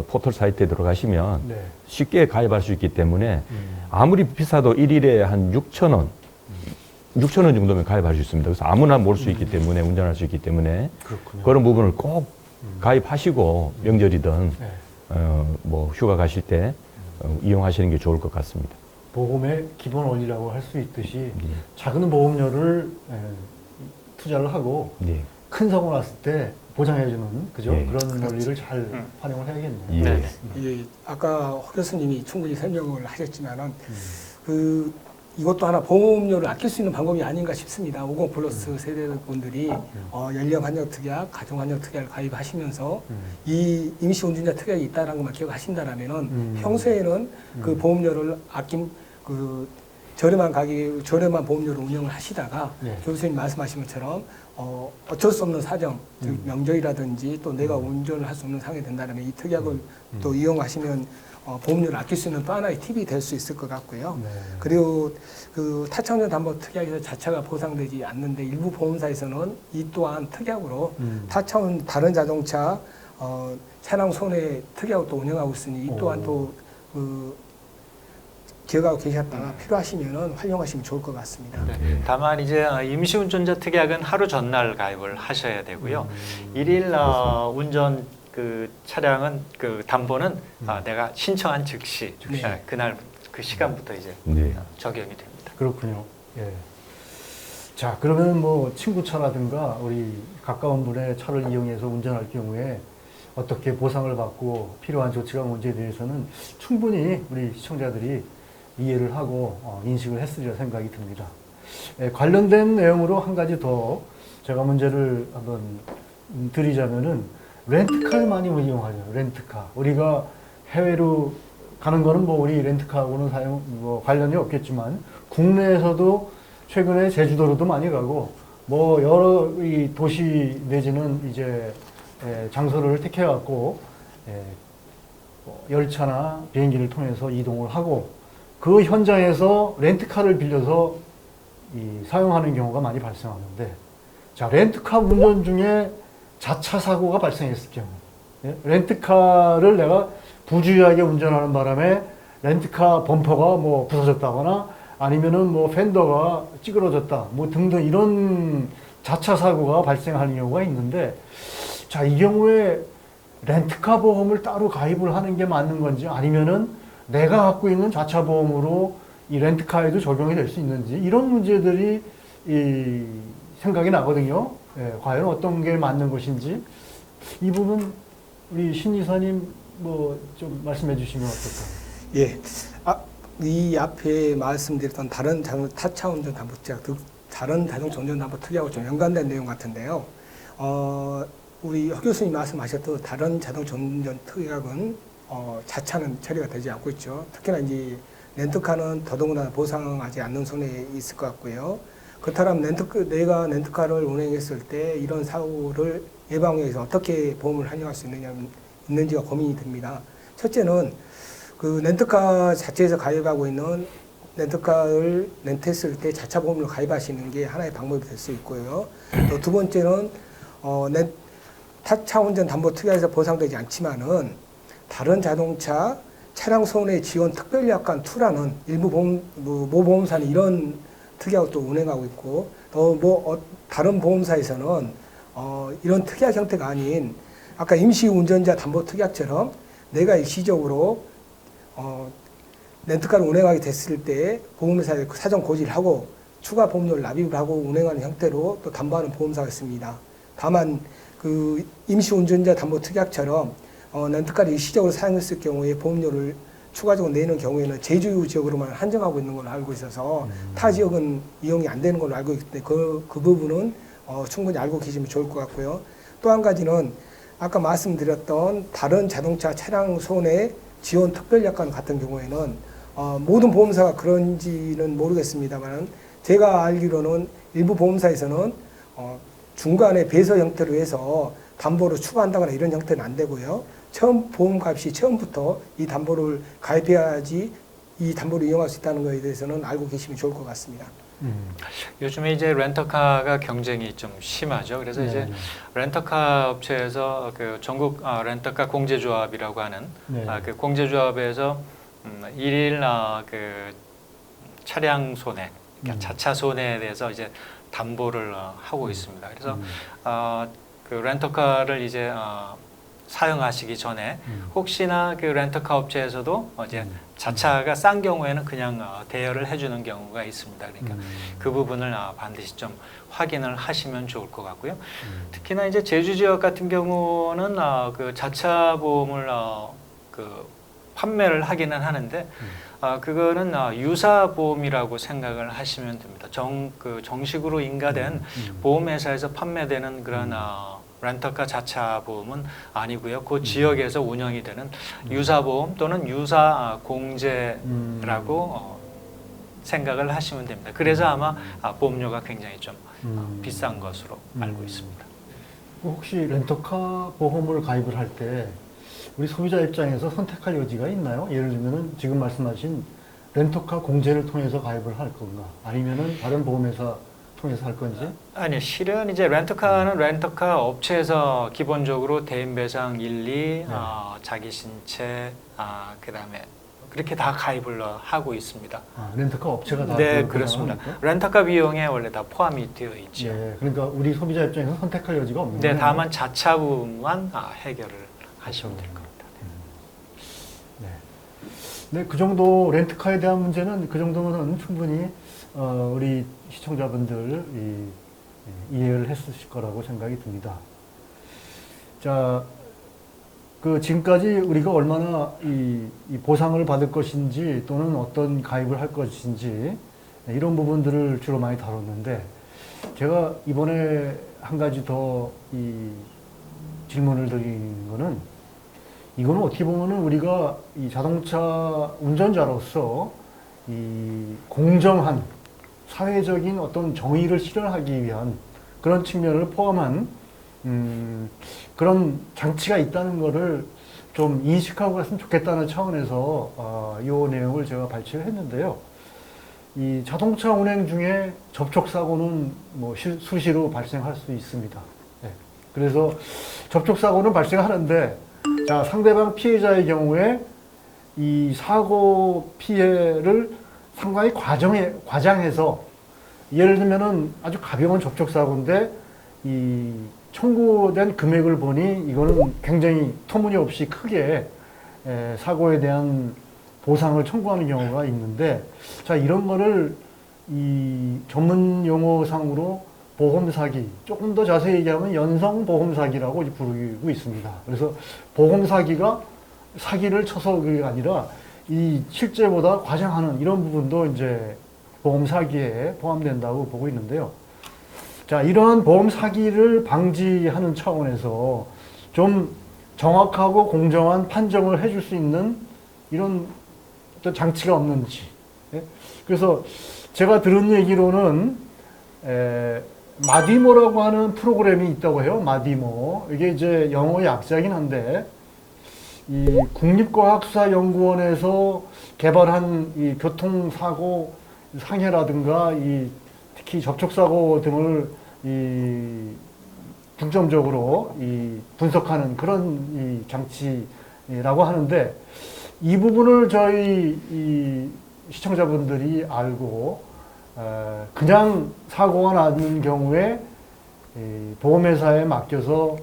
[SPEAKER 2] 포털 사이트에 들어가시면 쉽게 가입할 수 있기 때문에 아무리 비싸도 일일에 한 6,000원 정도면 가입할 수 있습니다. 그래서 아무나 몰 수 있기 때문에, 운전할 수 있기 때문에 그런 부분을 꼭 가입하시고 명절이든 뭐 휴가 가실 때 이용하시는 게 좋을 것 같습니다.
[SPEAKER 1] 보험의 기본 원리라고 할 수 있듯이 작은 보험료를 투자를 하고 큰 사고 났을 때 보장해주는 그런 원리를 잘 활용을 해야겠네요.
[SPEAKER 3] 아까 허 교수님이 충분히 설명을 하셨지만은 이것도 하나 보험료를 아낄 수 있는 방법이 아닌가 싶습니다. 50 플러스 세대분들이 연령 한정 특약, 가정 한정 특약을 가입하시면서 이 임시 운전자 특약이 있다는 것만 기억하신다라면은 평소에는 그 보험료를 아낀 그 저렴한 가격, 저렴한 보험료로 운영을 하시다가
[SPEAKER 1] 네.
[SPEAKER 3] 교수님 말씀하신 것처럼 어쩔 수 없는 사정, 즉 명절이라든지 또 내가 운전을 할 수 없는 상황이 된다면 이 특약을 또 이용하시면 보험료를 아낄 수 있는 또 하나의 팁이 될 수 있을 것 같고요.
[SPEAKER 1] 네.
[SPEAKER 3] 그리고 그 타차운전 담보 특약에서 자차가 보상되지 않는데 일부 보험사에서는 이 또한 특약으로 타차운 다른 자동차 차량 손해 특약을 또 운영하고 있으니 이 또한 또그 기억하고 계셨다가 필요하시면은 활용하시면 좋을 것 같습니다.
[SPEAKER 4] 네. 다만 이제 임시운전자 특약은 하루 전날 가입을 하셔야 되고요. 일일 운전 그 차량은 그 담보는 내가 신청한 즉시
[SPEAKER 3] 네.
[SPEAKER 4] 그날 그 시간부터 이제
[SPEAKER 2] 네.
[SPEAKER 4] 적용이 됩니다.
[SPEAKER 1] 그렇군요. 예. 자, 그러면 뭐 친구 차라든가 우리 가까운 분의 차를 이용해서 운전할 경우에 어떻게 보상을 받고 필요한 조치가 뭔지에 대해서는 충분히 우리 시청자들이 이해를 하고 인식을 했으리라 생각이 듭니다. 예, 관련된 내용으로 한 가지 더 제가 문제를 한번 드리자면은 렌트카를 많이 이용하죠. 렌트카. 우리가 해외로 가는 거는 뭐 우리 렌트카하고는 관련이 없겠지만 국내에서도 최근에 제주도로도 많이 가고 뭐 여러 이 도시 내지는 이제 장소를 택해 갖고 열차나 비행기를 통해서 이동을 하고 그 현장에서 렌트카를 빌려서 사용하는 경우가 많이 발생하는데, 자, 렌트카 운전 중에 자차 사고가 발생했을 경우, 렌트카를 내가 부주의하게 운전하는 바람에 렌트카 범퍼가 뭐 부서졌다거나 아니면은 뭐 팬더가 찌그러졌다, 뭐 등등 이런 자차 사고가 발생하는 경우가 있는데, 자, 이 경우에 렌트카 보험을 따로 가입을 하는 게 맞는 건지 아니면은 내가 갖고 있는 자차 보험으로 이 렌트카에도 적용이 될 수 있는지 이런 문제들이 생각이 나거든요. 예, 과연 어떤 게 맞는 것인지 이 부분 우리 신 이사님 뭐 좀 말씀해 주시면 어떨까요?
[SPEAKER 3] 예. 이 앞에 말씀드렸던 다른 타차 운전 담보 특약, 다른 자동차 운전 담보 특약하고 좀 연관된 내용 같은데요. 우리 허 교수님 말씀하셨던 다른 자동차 운전 특약은 자차는 처리가 되지 않고 있죠. 특히나 이제 렌트카는 더더구나 보상하지 않는 손해 있을 것 같고요. 그렇다면 내가 렌트카를 운행했을 때 이런 사고를 예방하기 위해서 어떻게 보험을 활용할 수 있는지가 고민이 됩니다. 첫째는 그 렌트카 자체에서 가입하고 있는 렌트카를 렌트했을 때 자차 보험을 가입하시는 게 하나의 방법이 될 수 있고요. 또 두 번째는 타차 운전 담보 특약에서 보상되지 않지만은 다른 자동차 차량 손해 지원 특별약관 2라는 일부 모보험사는 이런 특약을 또 운행하고 있고, 또 다른 보험사에서는 이런 특약 형태가 아닌 아까 임시운전자 담보 특약처럼 내가 일시적으로 렌트카를 운행하게 됐을 때 보험회사에 사전 고지를 하고 추가 보험료를 납입을 하고 운행하는 형태로 또 담보하는 보험사가 있습니다. 다만 그 임시운전자 담보 특약처럼 렌트카를 일시적으로 사용했을 경우에 보험료를 추가적으로 내는 경우에는 제주 지역으로만 한정하고 있는 걸로 알고 있어서 타 지역은 이용이 안 되는 걸로 알고 있기 때문에 그 부분은 충분히 알고 계시면 좋을 것 같고요. 또 한 가지는 아까 말씀드렸던 다른 자동차 차량 손해 지원 특별약관 같은 경우에는 모든 보험사가 그런지는 모르겠습니다만 제가 알기로는 일부 보험사에서는 중간에 배서 형태로 해서 담보를 추가한다거나 이런 형태는 안 되고요. 처음 보험 가입 시 처음부터 이 담보를 가입해야지 이 담보를 이용할 수 있다는 것에 대해서는 알고 계시면 좋을 것 같습니다.
[SPEAKER 4] 요즘에 이제 렌터카가 경쟁이 좀 심하죠. 그래서
[SPEAKER 1] 네.
[SPEAKER 4] 이제 렌터카 업체에서 그 전국 렌터카 공제조합이라고 하는
[SPEAKER 1] 네.
[SPEAKER 4] 그 공제조합에서 일일 그 차량 손해, 그러니까 자차 손해에 대해서 이제 담보를 하고 있습니다. 그래서 그 렌터카를 이제 사용하시기 전에 혹시나 그 렌터카 업체에서도 이제 자차가 싼 경우에는 그냥 대여를 해주는 경우가 있습니다. 그러니까 그 부분을 반드시 좀 확인을 하시면 좋을 것 같고요. 특히나 이제 제주 지역 같은 경우는 그 자차 보험을 그 판매를 하기는 하는데 그거는 유사보험이라고 생각을 하시면 됩니다. 정식으로 인가된 보험회사에서 판매되는 그런 렌터카 자차 보험은 아니고요. 그 지역에서 운영이 되는 유사보험 또는 유사 공제라고 생각을 하시면 됩니다. 그래서 아마 보험료가 굉장히 좀 비싼 것으로 알고 있습니다.
[SPEAKER 1] 혹시 렌터카 보험을 가입을 할 때 우리 소비자 입장에서 선택할 여지가 있나요? 예를 들면은 지금 말씀하신 렌터카 공제를 통해서 가입을 할 건가? 아니면은 다른 보험회사 통해서 할 건지?
[SPEAKER 4] 아니요, 실은 이제 렌터카는 렌터카 업체에서 기본적으로 대인배상 1, 2, 자기 신체, 그다음에 그렇게 다 가입을 하고 있습니다.
[SPEAKER 1] 렌터카 업체가 다
[SPEAKER 4] 네,
[SPEAKER 1] 그걸
[SPEAKER 4] 그렇습니다.
[SPEAKER 1] 보장합니까?
[SPEAKER 4] 렌터카 비용에 원래 다 포함이 되어 있죠.
[SPEAKER 1] 네, 그러니까 우리 소비자 입장에서 선택할 여지가 없는
[SPEAKER 4] 네,
[SPEAKER 1] 거네요.
[SPEAKER 4] 다만 자차 부분만 해결을 하시면 될 겁니다.
[SPEAKER 1] 네. 네, 그 정도 렌트카에 대한 문제는 그 정도는 충분히 우리 시청자분들 이해를 했으실 거라고 생각이 듭니다. 자, 그 지금까지 우리가 얼마나 이 보상을 받을 것인지 또는 어떤 가입을 할 것인지 이런 부분들을 주로 많이 다뤘는데 제가 이번에 한 가지 더 이 질문을 드리는 거는 이거는 어떻게 보면은 우리가 이 자동차 운전자로서 이 공정한 사회적인 어떤 정의를 실현하기 위한 그런 측면을 포함한 그런 장치가 있다는 거를 좀 인식하고 갔으면 좋겠다는 차원에서 이 내용을 제가 발췌를 했는데요. 이 자동차 운행 중에 접촉사고는 뭐 수시로 발생할 수 있습니다. 네. 그래서 접촉사고는 발생하는데 자, 상대방 피해자의 경우에 이 사고 피해를 상당히 과장해서 예를 들면은 아주 가벼운 접촉사고인데 이 청구된 금액을 보니 이거는 굉장히 터무니없이 크게 사고에 대한 보상을 청구하는 경우가 있는데 자, 이런 거를 이 전문 용어상으로 보험 사기, 조금 더 자세히 얘기하면 연성 보험 사기라고 부르고 있습니다. 그래서 보험 사기가 사기를 쳐서 그게 아니라 이 실제보다 과장하는 이런 부분도 이제 보험 사기에 포함된다고 보고 있는데요. 자, 이러한 보험 사기를 방지하는 차원에서 좀 정확하고 공정한 판정을 해줄 수 있는 이런 어떤 장치가 없는지. 예? 그래서 제가 들은 얘기로는 마디모라고 하는 프로그램이 있다고 해요. 마디모. 이게 이제 영어 약자긴 한데 이 국립과학수사연구원에서 개발한 이 교통사고 상해라든가 이 특히 접촉사고 등을 이 중점적으로 이 분석하는 그런 이 장치라고 하는데 이 부분을 저희 이 시청자분들이 알고 그냥 사고가 나는 경우에 보험회사에 맡겨서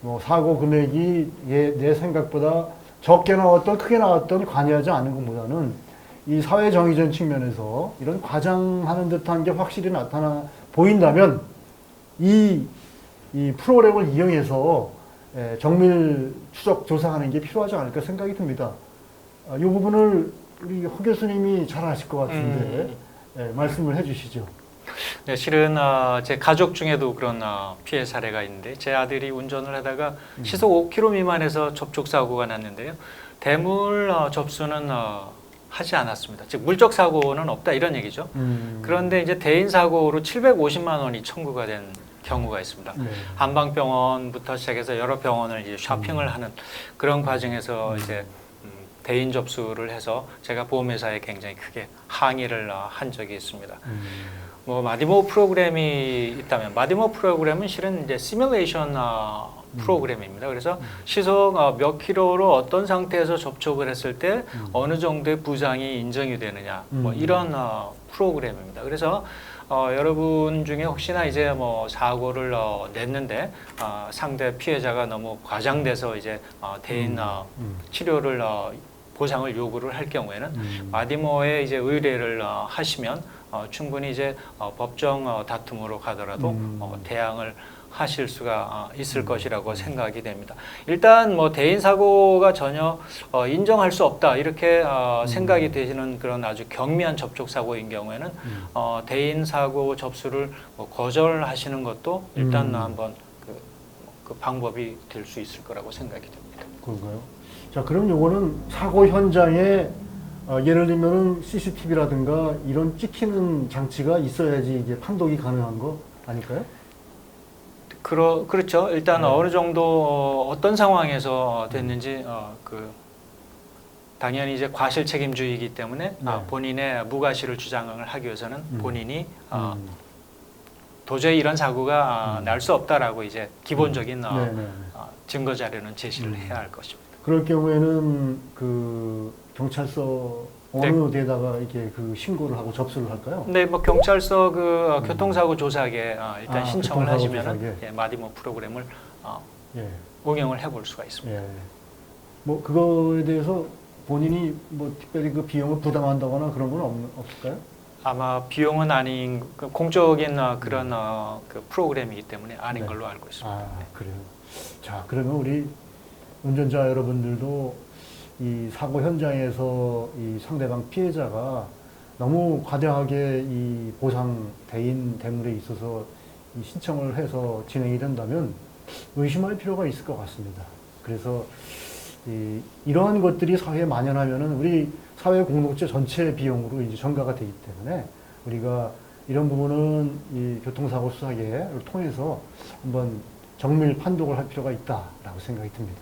[SPEAKER 1] 뭐 사고 금액이 내 생각보다 적게 나왔던 크게 나왔던 관여하지 않은 것보다는 이 사회 정의적 측면에서 이런 과장하는 듯한 게 확실히 나타나 보인다면 이 프로그램을 이용해서 정밀 추적 조사하는 게 필요하지 않을까 생각이 듭니다. 이 부분을 우리 허 교수님이 잘 아실 것 같은데 말씀을 해주시죠.
[SPEAKER 4] 네, 실은 제 가족 중에도 그런 피해 사례가 있는데 제 아들이 운전을 하다가 시속 5km 미만에서 접촉 사고가 났는데요. 대물 접수는 하지 않았습니다. 즉 물적 사고는 없다 이런 얘기죠. 그런데 이제 대인 사고로 750만 원이 청구가 된 경우가 있습니다.
[SPEAKER 1] 네.
[SPEAKER 4] 한방병원부터 시작해서 여러 병원을 이제 쇼핑을 하는 그런 과정에서 이제 대인 접수를 해서 제가 보험회사에 굉장히 크게 항의를 한 적이 있습니다. 뭐 마디모 프로그램이 있다면 마디모 프로그램은 실은 이제 시뮬레이션 프로그램입니다. 그래서 시속 몇 킬로로 어떤 상태에서 접촉을 했을 때 어느 정도의 부상이 인정이 되느냐 뭐 이런 프로그램입니다. 그래서 여러분 중에 혹시나 이제 뭐 사고를 냈는데 상대 피해자가 너무 과장돼서 이제 대인 치료를 보상을 요구를 할 경우에는 마디모에 이제 의뢰를 하시면 충분히 이제 법정 다툼으로 가더라도 대항을 하실 수가 있을 것이라고 생각이 됩니다. 일단 뭐 대인 사고가 전혀 인정할 수 없다 이렇게 생각이 되시는 그런 아주 경미한 접촉 사고인 경우에는 대인 사고 접수를 뭐 거절하시는 것도 일단 한번 그 방법이 될 수 있을 거라고 생각이 됩니다.
[SPEAKER 1] 그런가요? 자, 그럼 요거는 사고 현장에 예를 들면은 CCTV라든가 이런 찍히는 장치가 있어야지 이게 판독이 가능한 거 아닐까요?
[SPEAKER 4] 그렇죠. 일단
[SPEAKER 1] 네.
[SPEAKER 4] 어느 정도 어떤 상황에서 됐는지 당연히 이제 과실 책임주의이기 때문에
[SPEAKER 1] 네.
[SPEAKER 4] 본인의 무과실을 주장을 하기 위해서는 본인이 도저히 이런 사고가 날 수 없다라고 이제 기본적인 증거 자료는 제시를 해야 할 것입니다.
[SPEAKER 1] 그럴 경우에는 그 경찰서 어느 데다가 이렇게 그 신고를 하고 접수를 할까요?
[SPEAKER 4] 네, 뭐 경찰서 그 교통사고 조사에 일단 신청을
[SPEAKER 1] 교통사고
[SPEAKER 4] 하시면은
[SPEAKER 1] 조사계.
[SPEAKER 4] 마디모 프로그램을
[SPEAKER 1] 예.
[SPEAKER 4] 응용을 해볼 수가 있습니다.
[SPEAKER 1] 예. 뭐 그거에 대해서 본인이 뭐 특별히 그 비용을 부담한다거나 그런 건 없을까요?
[SPEAKER 4] 아마 비용은 아닌 공적인 그런 그 프로그램이기 때문에 아닌
[SPEAKER 1] 네.
[SPEAKER 4] 걸로 알고 있습니다.
[SPEAKER 1] 아, 그래요. 자, 그러면 우리 운전자 여러분들도 이 사고 현장에서 이 상대방 피해자가 너무 과도하게 이 보상 대인 대물에 있어서 이 신청을 해서 진행이 된다면 의심할 필요가 있을 것 같습니다. 그래서 이러한 것들이 사회에 만연하면은 우리 사회 공동체 전체 비용으로 이제 전가가 되기 때문에 우리가 이런 부분은 이 교통사고 수사계를 통해서 한번 정밀 판독을 할 필요가 있다라고 생각이 듭니다.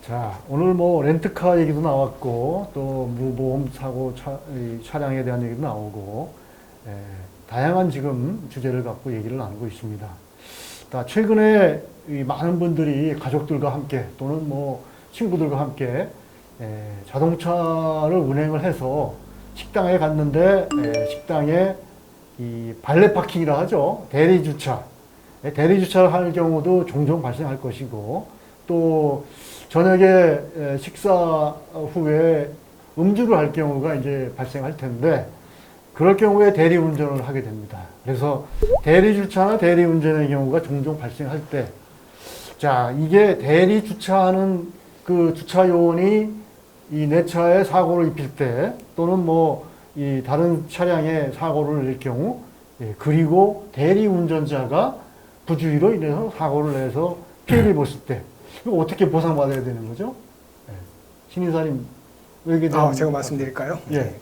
[SPEAKER 1] 자, 오늘 뭐 렌트카 얘기도 나왔고 또 무보험 사고 차량에 대한 얘기도 나오고 다양한 지금 주제를 갖고 얘기를 나누고 있습니다. 최근에 이 많은 분들이 가족들과 함께 또는 뭐 친구들과 함께 자동차를 운행을 해서 식당에 갔는데 식당에 이 발레 파킹이라 하죠. 대리 주차. 대리 주차를 할 경우도 종종 발생할 것이고 또 저녁에 식사 후에 음주를 할 경우가 이제 발생할 텐데 그럴 경우에 대리 운전을 하게 됩니다. 그래서 대리 주차나 대리 운전의 경우가 종종 발생할 때, 자, 이게 대리 주차하는 그 주차 요원이 이 내 차에 사고를 입힐 때 또는 뭐 이 다른 차량에 사고를 낼 경우, 그리고 대리 운전자가 부주의로 인해서 사고를 내서 피해를 입었을 때, 이거 어떻게 보상받아야 되는 거죠? 신인사님, 여기에 대한
[SPEAKER 3] 제가 말씀드릴까요?
[SPEAKER 1] 예.
[SPEAKER 3] 네.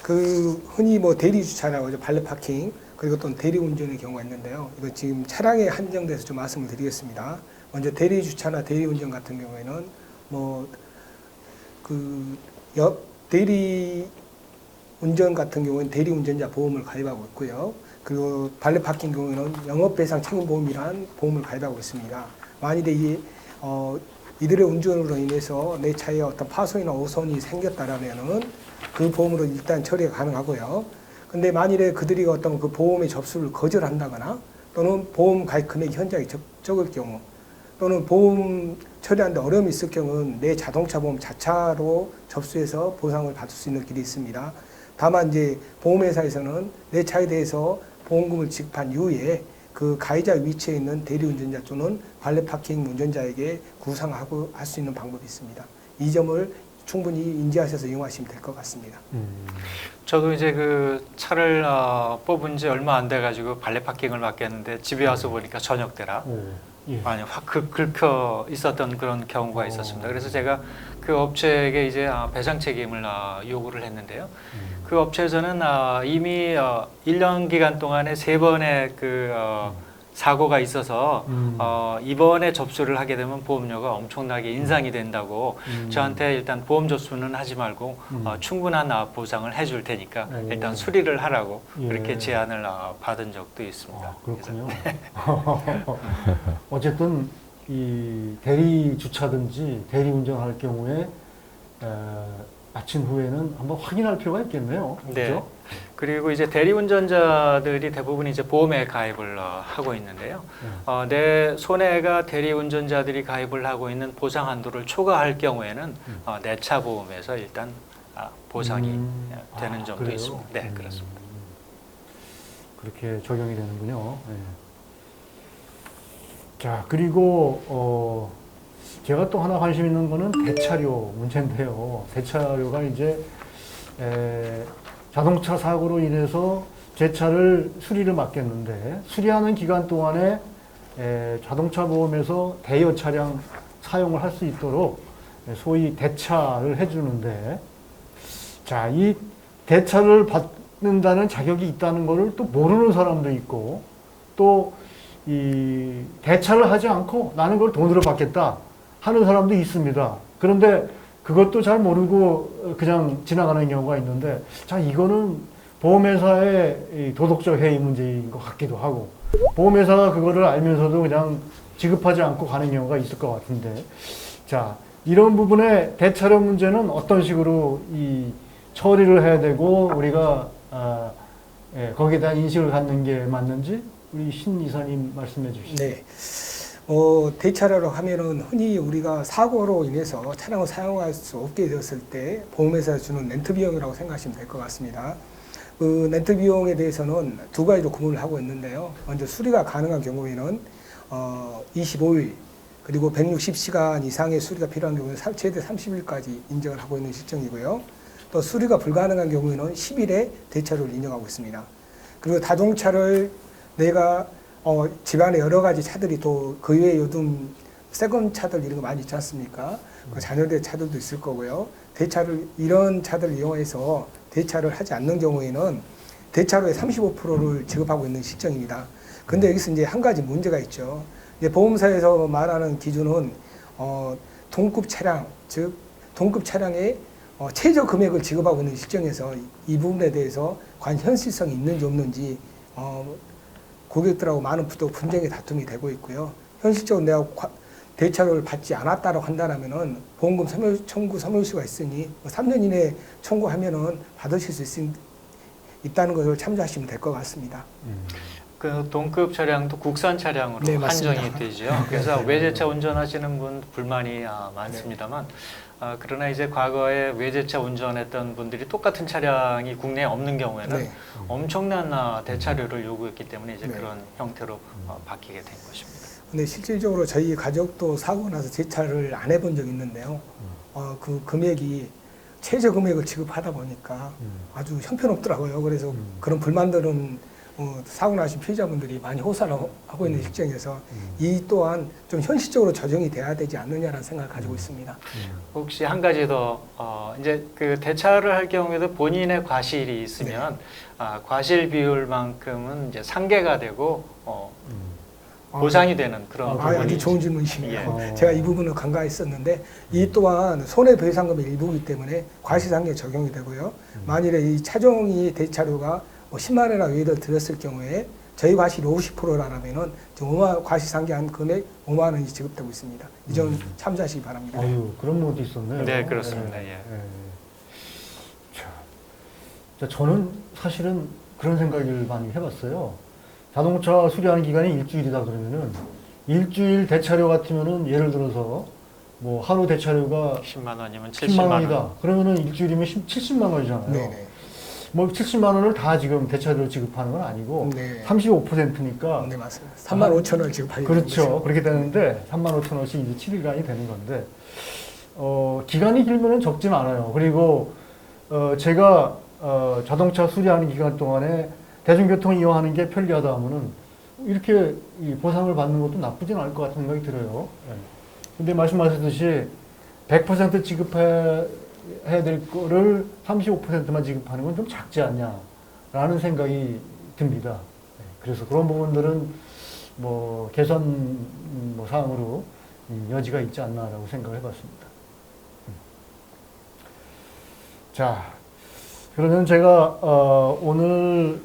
[SPEAKER 3] 그 흔히 뭐 대리 주차라고 하죠. 발레 파킹 그리고 또 대리 운전의 경우가 있는데요. 이거 지금 차량에 한정돼서 좀 말씀을 드리겠습니다. 먼저 대리 주차나 대리 운전 같은 경우에는 뭐 그 대리 운전 같은 경우는 대리 운전자 보험을 가입하고 있고요. 그리고 발레 파킹 경우에는 영업배상 책임보험이라는 보험을 가입하고 있습니다. 만일에 이들의 운전으로 인해서 내 차에 어떤 파손이나 오손이 생겼다라면은 그 보험으로 일단 처리가 가능하고요. 근데 만일에 그들이 어떤 그 보험의 접수를 거절한다거나 또는 보험 가입 금액이 현저하게 적을 경우 또는 보험 처리하는데 어려움이 있을 경우는 내 자동차 보험 자차로 접수해서 보상을 받을 수 있는 길이 있습니다. 다만 이제 보험회사에서는 내 차에 대해서 보험금을 지급한 이후에 그 가해자 위치에 있는 대리운전자 또는 발레 파킹 운전자에게 구상하고 할 수 있는 방법이 있습니다. 이 점을 충분히 인지하셔서 이용하시면 될 것 같습니다.
[SPEAKER 4] 저도 이제 그 차를 뽑은 지 얼마 안 돼가지고 발레 파킹을 맡겼는데 집에 와서 보니까 저녁 때라
[SPEAKER 1] 예.
[SPEAKER 4] 많이 확 긁혀 있었던 그런 경우가 있었습니다. 그래서 제가 그 업체에게 이제 배상 책임을 요구를 했는데요. 그 업체에서는 이미 1년 기간 동안에 3번의 그 사고가 있어서 이번에 접수를 하게 되면 보험료가 엄청나게 인상이 된다고 저한테 일단 보험 접수는 하지 말고 충분한 보상을 해줄 테니까 일단 수리를 하라고 그렇게 제안을 받은 적도 있습니다.
[SPEAKER 1] 그렇군요. 어쨌든 이 대리 주차든지 대리 운전할 경우에 마친 후에는 한번 확인할 필요가 있겠네요.
[SPEAKER 4] 네.
[SPEAKER 1] 그렇죠?
[SPEAKER 4] 그리고 이제 대리운전자들이 대부분 이제 보험에 가입을 하고 있는데요. 내 손해가 대리운전자들이 가입을 하고 있는 보상 한도를 초과할 경우에는 내 차 보험에서 일단 보상이 되는 점도
[SPEAKER 1] 그래요?
[SPEAKER 4] 있습니다. 네, 그렇습니다.
[SPEAKER 1] 그렇게 적용이 되는군요. 예. 자, 그리고 제가 또 하나 관심 있는 거는 대차료 문제인데요. 대차료가 이제 자동차 사고로 인해서 제 차를 수리를 맡겼는데 수리하는 기간 동안에 자동차 보험에서 대여 차량 사용을 할 수 있도록 소위 대차를 해주는데, 자, 이 대차를 받는다는 자격이 있다는 것을 또 모르는 사람도 있고, 또 이 대차를 하지 않고 나는 그걸 돈으로 받겠다 하는 사람도 있습니다. 그런데 그것도 잘 모르고 그냥 지나가는 경우가 있는데, 자, 이거는 보험회사의 이 도덕적 해이 문제인 것 같기도 하고, 보험회사가 그거를 알면서도 그냥 지급하지 않고 가는 경우가 있을 것 같은데, 자, 이런 부분의 대차료 문제는 어떤 식으로 이 처리를 해야 되고 우리가 거기에 대한 인식을 갖는 게 맞는지 우리 신 이사님 말씀해 주시죠.
[SPEAKER 3] 네. 대차료라고 하면은 흔히 우리가 사고로 인해서 차량을 사용할 수 없게 되었을 때 보험회사에서 주는 렌트 비용이라고 생각하시면 될 것 같습니다. 그 렌트 비용에 대해서는 두 가지로 구분을 하고 있는데요. 먼저 수리가 가능한 경우에는 25일 그리고 160시간 이상의 수리가 필요한 경우는 최대 30일까지 인정을 하고 있는 실정이고요. 또 수리가 불가능한 경우에는 10일에 대차료를 인정하고 있습니다. 그리고 자동차를 내가 집안에 여러 가지 차들이 또 그 외에 요즘 세컨 차들 이런 거 많이 있지 않습니까? 그 잔여된 차들도 있을 거고요. 이런 차들을 이용해서 대차를 하지 않는 경우에는 대차료의 35%를 지급하고 있는 실정입니다. 근데 여기서 이제 한 가지 문제가 있죠. 이제 보험사에서 말하는 기준은 동급 차량, 즉 동급 차량의 최저 금액을 지급하고 있는 실정에서 이 부분에 대해서 과연 현실성이 있는지 없는지 고객들하고 많은 분쟁의 다툼이 되고 있고요. 현실적으로 내가 대차료를 받지 않았다고 한다면은 보험금 청구 서명수가 있으니 3년 이내에 청구하면은 받으실 수 있다는 것을 참조하시면 될 것 같습니다.
[SPEAKER 4] 그 동급 차량도 국산 차량으로
[SPEAKER 3] 네,
[SPEAKER 4] 한정이
[SPEAKER 3] 맞습니다.
[SPEAKER 4] 되죠. 그래서 외제차 운전하시는 분 불만이 많습니다만, 그러나 이제 과거에 외제차 운전했던 분들이 똑같은 차량이 국내에 없는 경우에는
[SPEAKER 3] 네.
[SPEAKER 4] 엄청난 대차료를 요구했기 때문에 이제
[SPEAKER 3] 네.
[SPEAKER 4] 그런 형태로 바뀌게 된 것입니다.
[SPEAKER 3] 근데 실질적으로 저희 가족도 사고 나서 제 차를 안 해본 적이 있는데요. 그 금액이 최저 금액을 지급하다 보니까 아주 형편없더라고요. 그래서 그런 불만들은 사고 나신 피해자분들이 많이 호소를 하고 있는 실정에서 이 또한 좀 현실적으로 조정이 돼야 되지 않느냐라는 생각을 가지고 있습니다.
[SPEAKER 4] 혹시 한 가지 더 이제 그 대차를 할 경우에도 본인의 과실이 있으면 과실 비율만큼은 이제 상계가 되고 보상이 되는 그런 부분이
[SPEAKER 3] 아주 좋은 질문이시네요.
[SPEAKER 4] 예.
[SPEAKER 3] 제가 이 부분을 간과했었는데 이 또한 손해배상금의 일부이기 때문에 과실상계 적용이 되고요. 만일에 이 차종이 대차료가 10만 원이나 외를 들였을 경우에 저희 과실이 50%라면은 과실상계한 금액 5만 원이 지급되고 있습니다. 이 점 참조하시기 바랍니다.
[SPEAKER 1] 아유, 그런 것도 있었네요.
[SPEAKER 4] 네, 그렇습니다. 예.
[SPEAKER 1] 자, 저는 사실은 그런 생각을 많이 해봤어요. 자동차 수리하는 기간이 일주일이다 그러면은 일주일 대차료 같으면은 예를 들어서 뭐 하루 대차료가
[SPEAKER 4] 10만 원이면
[SPEAKER 1] 10만
[SPEAKER 4] 70만
[SPEAKER 1] 원이다.
[SPEAKER 4] 원.
[SPEAKER 1] 그러면은 일주일이면 70만 원이잖아요.
[SPEAKER 3] 네네.
[SPEAKER 1] 뭐 70만 원을 다 지금 대차료로 지급하는 건 아니고
[SPEAKER 3] 네.
[SPEAKER 1] 35%니까
[SPEAKER 3] 네, 맞습니다. 3만 5천 원 지급하게 되는
[SPEAKER 1] 그렇죠.
[SPEAKER 3] 거죠.
[SPEAKER 1] 그렇게 되는데 3만 5천 원씩 이제 7일간이 되는 건데 기간이 길면은 적진 않아요. 그리고 제가 자동차 수리하는 기간 동안에 대중교통 이용하는 게 편리하다 하면은 이렇게 이 보상을 받는 것도 나쁘진 않을 것 같은 생각이 들어요. 근데 말씀하셨듯이 100% 지급해야 될 거를 35%만 지급하는 건 좀 작지 않냐라는 생각이 듭니다. 그래서 그런 부분들은 뭐 개선 사항으로 여지가 있지 않나라고 생각을 해봤습니다. 자, 그러면 제가 오늘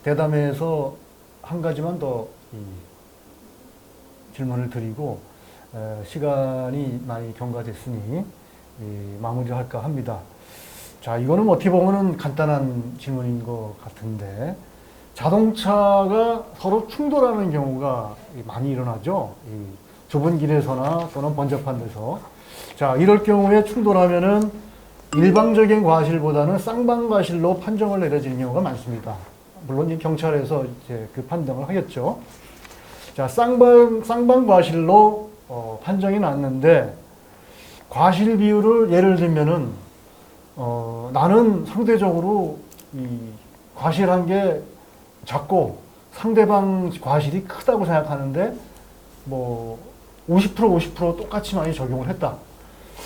[SPEAKER 1] 대담회에서 한 가지만 더 질문을 드리고 시간이 많이 경과됐으니 마무리할까 합니다. 자, 이거는 어떻게 보면은 간단한 질문인 것 같은데 자동차가 서로 충돌하는 경우가 많이 일어나죠. 이 좁은 길에서나 또는 번잡한 데서. 자, 이럴 경우에 충돌하면은 일방적인 과실보다는 쌍방과실로 판정을 내려지는 경우가 많습니다. 물론 이 경찰에서 이제 그 판단을 하겠죠. 자, 쌍방 과실로 판정이 났는데 과실 비율을 예를 들면은 나는 상대적으로 이 과실한 게 작고 상대방 과실이 크다고 생각하는데 뭐 50% 똑같이 많이 적용을 했다.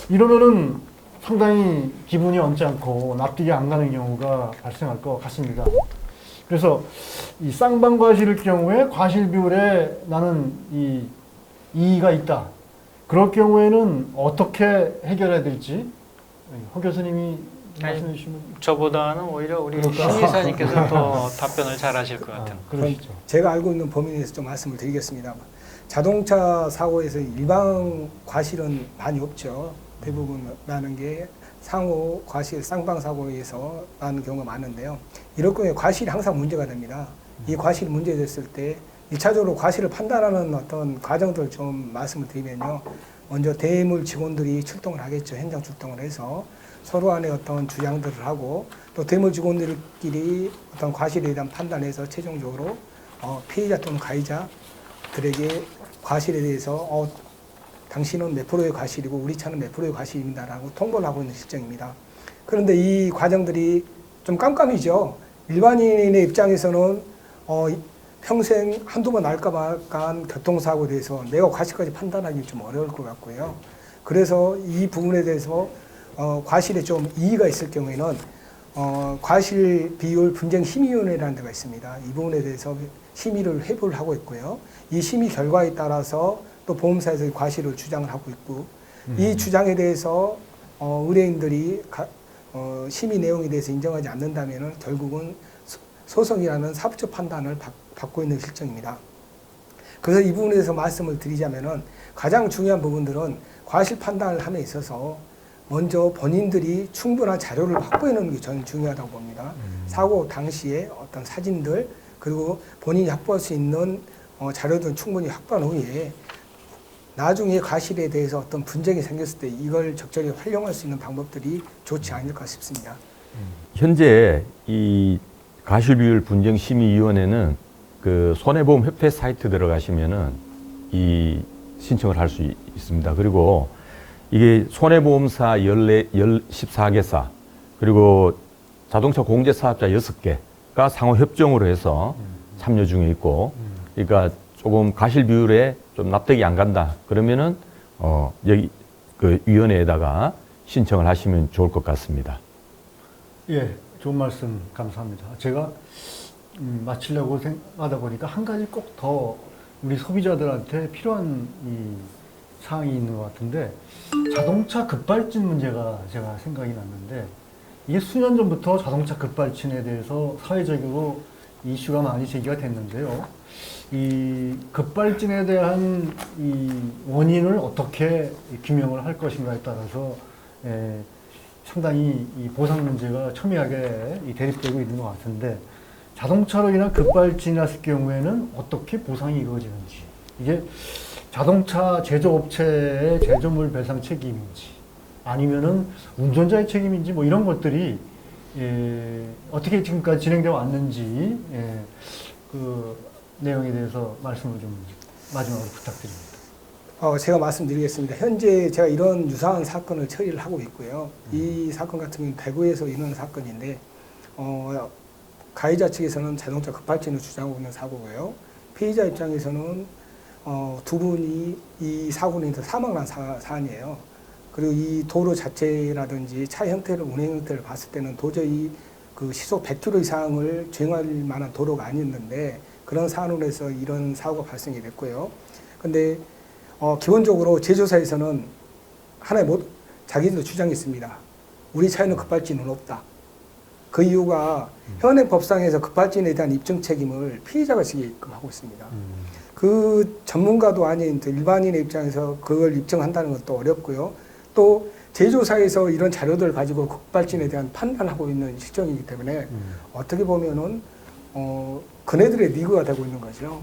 [SPEAKER 1] 이러면은 상당히 기분이 언짢고 납득이 안 가는 경우가 발생할 것 같습니다. 그래서 이 쌍방 과실일 경우에 과실 비율에 나는 이 이의가 있다. 그럴 경우에는 어떻게 해결해야 될지 허 교수님이 말씀해 주시면.
[SPEAKER 4] 저보다는 오히려 우리
[SPEAKER 1] 그럴까?
[SPEAKER 4] 신 이사님께서 더 답변을 잘 하실 것 같아요.
[SPEAKER 1] 그러시죠.
[SPEAKER 3] 제가 알고 있는 범위에 대해서 좀 말씀을 드리겠습니다. 자동차 사고에서 일반 과실은 많이 없죠. 대부분 나는 게 상호 과실 쌍방 사고에서 나는 경우가 많은데요. 이럴 경우에 과실이 항상 문제가 됩니다. 이 과실이 문제됐을 때 1차적으로 과실을 판단하는 어떤 과정들을 좀 말씀을 드리면요. 먼저 대물 직원들이 출동을 하겠죠. 현장 출동을 해서 서로 간의 어떤 주장들을 하고 또 대물 직원들끼리 어떤 과실에 대한 판단해서 최종적으로 피해자 또는 가해자들에게 과실에 대해서 당신은 몇 프로의 과실이고 우리 차는 몇 프로의 과실입니다라고 통보를 하고 있는 실정입니다. 그런데 이 과정들이 좀 깜깜이죠. 일반인의 입장에서는 평생 한두 번 날까 말까한 교통사고에 대해서 내가 과실까지 판단하기 좀 어려울 것 같고요. 그래서 이 부분에 대해서 과실에 좀 이의가 있을 경우에는 과실 비율 분쟁 심의위원회라는 데가 있습니다. 이 부분에 대해서 심의를 회부를 하고 있고요. 이 심의 결과에 따라서 또 보험사에서 과실을 주장을 하고 있고 이 주장에 대해서 의뢰인들이 심의 내용에 대해서 인정하지 않는다면 결국은 소송이라는 사법적 판단을 받고 있는 실정입니다. 그래서 이 부분에 대해서 말씀을 드리자면은 가장 중요한 부분들은 과실 판단을 함에 있어서 먼저 본인들이 충분한 자료를 확보해 놓는 게 저는 중요하다고 봅니다. 사고 당시에 어떤 사진들 그리고 본인이 확보할 수 있는 자료들은 충분히 확보한 후에 나중에 과실에 대해서 어떤 분쟁이 생겼을 때 이걸 적절히 활용할 수 있는 방법들이 좋지 않을까 싶습니다.
[SPEAKER 2] 현재 이 과실비율 분쟁심의위원회는 그 손해보험협회 사이트 들어가시면은 이 신청을 할 수 있습니다. 그리고 이게 손해보험사 14개사 그리고 자동차 공제사업자 6개가 상호 협정으로 해서 참여 중에 있고 그러니까 조금 과실비율에 좀 납득이 안 간다. 그러면은 여기 그 위원회에다가 신청을 하시면 좋을 것 같습니다.
[SPEAKER 1] 예, 좋은 말씀 감사합니다. 제가 마치려고 생각하다 보니까 한 가지 꼭 더 우리 소비자들한테 필요한 이 사항이 있는 것 같은데 자동차 급발진 문제가 제가 생각이 났는데 이게 수년 전부터 자동차 급발진에 대해서 사회적으로 이슈가 많이 제기가 됐는데요. 이 급발진에 대한 이 원인을 어떻게 규명을 할 것인가에 따라서 상당히 이 보상 문제가 첨예하게 대립되고 있는 것 같은데 자동차로 인한 급발진이 났을 경우에는 어떻게 보상이 이루어지는지 이게 자동차 제조업체의 제조물 배상 책임인지 아니면은 운전자의 책임인지 뭐 이런 것들이 어떻게 지금까지 진행되어 왔는지 그 내용에 대해서 말씀을 좀 마지막으로 부탁드립니다.
[SPEAKER 3] 제가 말씀드리겠습니다. 현재 제가 이런 유사한 사건을 처리를 하고 있고요. 이 사건 같은 경우는 대구에서 일어난 사건인데 가해자 측에서는 자동차 급발진을 주장하고 있는 사고고요. 피해자 입장에서는 두 분이 이 사고로 인해서 사망한 사안이에요. 그리고 이 도로 자체라든지 차 형태를 운행 형태를 봤을 때는 도저히 그 시속 100km 이상을 주행할 만한 도로가 아니었는데 그런 사안으로 해서 이런 사고가 발생이 됐고요. 근데 기본적으로 제조사에서는 하나의 자기들도 주장이 있습니다. 우리 차에는 급발진은 없다. 그 이유가 현행 법상에서 급발진에 대한 입증 책임을 피해자가 지게끔 하고 있습니다. 그 전문가도 아닌 일반인의 입장에서 그걸 입증한다는 것도 어렵고요. 또 제조사에서 이런 자료들을 가지고 급발진에 대한 판단하고 있는 실정이기 때문에 어떻게 보면은 그네들의 리그가 되고 있는 거죠.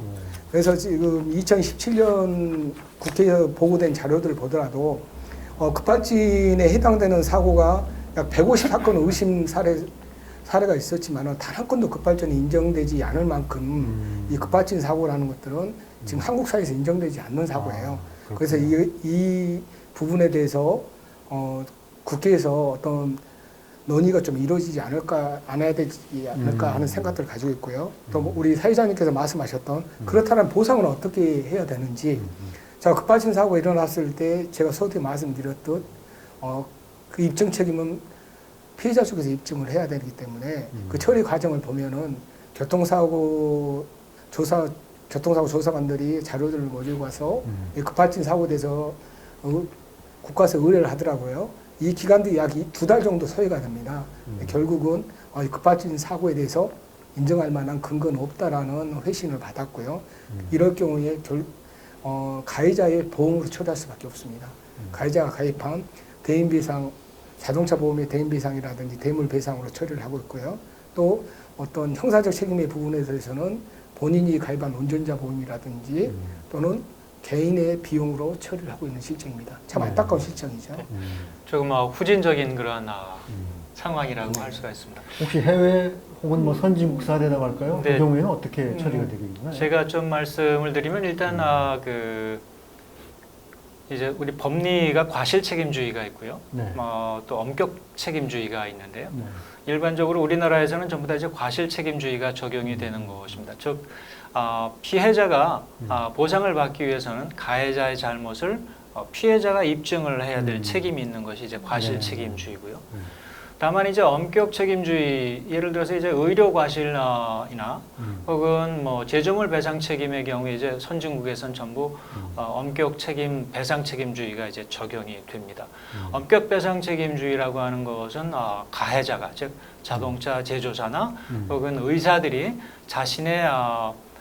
[SPEAKER 3] 그래서 지금 2017년 국회에서 보고된 자료들을 보더라도 급발진에 해당되는 사고가 약 150사건 의심 사례가 있었지만 단 한 건도 급발진이 인정되지 않을 만큼 이 급발진 사고라는 것들은 지금 한국 사회에서 인정되지 않는 사고예요. 그래서 이 부분에 대해서 국회에서 어떤 논의가 좀 이루어지지 않아야 되지 않을까 하는 생각들을 가지고 있고요. 또 우리 사회자님께서 말씀하셨던 그렇다면 보상은 어떻게 해야 되는지. 자, 급발진 사고가 일어났을 때 제가 서두에 말씀드렸듯 그 입증 책임은 피해자 쪽에서 입증을 해야 되기 때문에 그 처리 과정을 보면은 교통사고 조사관들이 자료들을 모시고 가서 이 급발진 사고에 대해서 국가에서 의뢰를 하더라고요. 이 기간도 약 2달 정도 소요가 됩니다. 결국은 이 급발진 사고에 대해서 인정할 만한 근거는 없다라는 회신을 받았고요. 이럴 경우에 가해자의 보험으로 처리할 수밖에 없습니다. 가해자가 가입한 대인배상, 자동차 보험의 대인배상이라든지 대물배상으로 처리를 하고 있고요. 또 어떤 형사적 책임의 부분에 대해서는 본인이 가입한 운전자 보험이라든지 또는 개인의 비용으로 처리를 하고 있는 실정입니다. 참 안타까운 실정이죠.
[SPEAKER 4] 조금 후진적인 그런 상황이라고 할 수가 있습니다.
[SPEAKER 1] 혹시 해외 혹은 뭐 선진국 사례라고 할까요?
[SPEAKER 4] 네.
[SPEAKER 1] 그 경우에는 어떻게 처리가 되고 있나요?
[SPEAKER 4] 제가 좀 말씀을 드리면 일단 이제 우리 법리가 과실 책임주의가 있고요.
[SPEAKER 1] 네.
[SPEAKER 4] 또 엄격 책임주의가 있는데요.
[SPEAKER 1] 네.
[SPEAKER 4] 일반적으로 우리나라에서는 전부 다 이제 과실 책임주의가 적용이 되는 것입니다. 즉 피해자가 보상을 받기 위해서는 가해자의 잘못을 피해자가 입증을 해야 될 책임이 있는 것이 이제 과실
[SPEAKER 1] 네.
[SPEAKER 4] 책임주의고요. 다만 이제 엄격 책임주의, 예를 들어서 이제 의료 과실이나 혹은 뭐 제조물 배상 책임의 경우에 이제 선진국에선 전부 엄격 책임 배상 책임주의가 이제 적용이 됩니다. 엄격 배상 책임주의라고 하는 것은 가해자가, 즉 자동차 제조사나 혹은 의사들이 자신의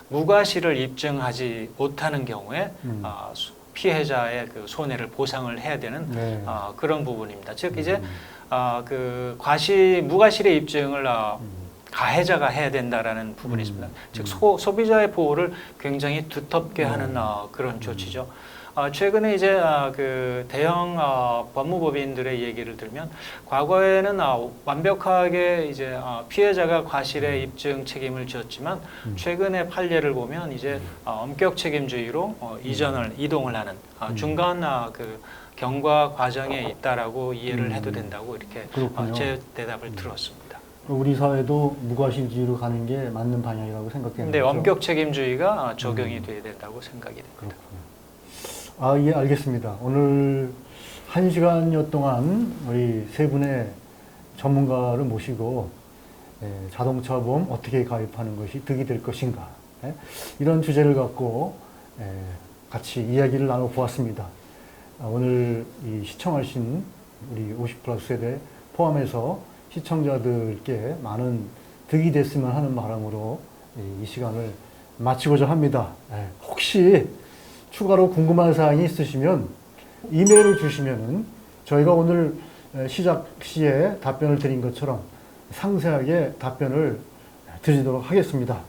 [SPEAKER 4] 무과실을 입증하지 못하는 경우에 피해자의 그 손해를 보상을 해야 되는
[SPEAKER 1] 네.
[SPEAKER 4] 그런 부분입니다. 즉 이제 그 무과실의 입증을 가해자가 해야 된다라는 부분이 있습니다. 즉 소비자의 보호를 굉장히 두텁게 하는 그런 조치죠. 최근에 이제 그 대형 법무법인들의 얘기를 들면 과거에는 완벽하게 이제 피해자가 과실의 입증 책임을 졌지만 최근의 판례를 보면 이제 엄격 책임주의로 이동을 하는 중간 그 경과 과정에 있다라고 이해를 해도 된다고 이렇게
[SPEAKER 1] 그렇군요.
[SPEAKER 4] 제 대답을 들었습니다.
[SPEAKER 1] 우리 사회도 무과실주의로 가는 게 맞는 방향이라고 생각되는
[SPEAKER 4] 네,
[SPEAKER 1] 거죠?
[SPEAKER 4] 엄격 책임주의가 적용이 돼야 된다고 생각이 됩니다.
[SPEAKER 1] 예, 알겠습니다. 오늘 1시간여 동안 우리 세 분의 전문가를 모시고 자동차 보험 어떻게 가입하는 것이 득이 될 것인가, 이런 주제를 갖고 같이 이야기를 나눠보았습니다. 오늘 이 시청하신 우리 50+ 세대 포함해서 시청자들께 많은 득이 됐으면 하는 바람으로 이 시간을 마치고자 합니다. 혹시 추가로 궁금한 사항이 있으시면 이메일을 주시면은 저희가 오늘 시작 시에 답변을 드린 것처럼 상세하게 답변을 드리도록 하겠습니다.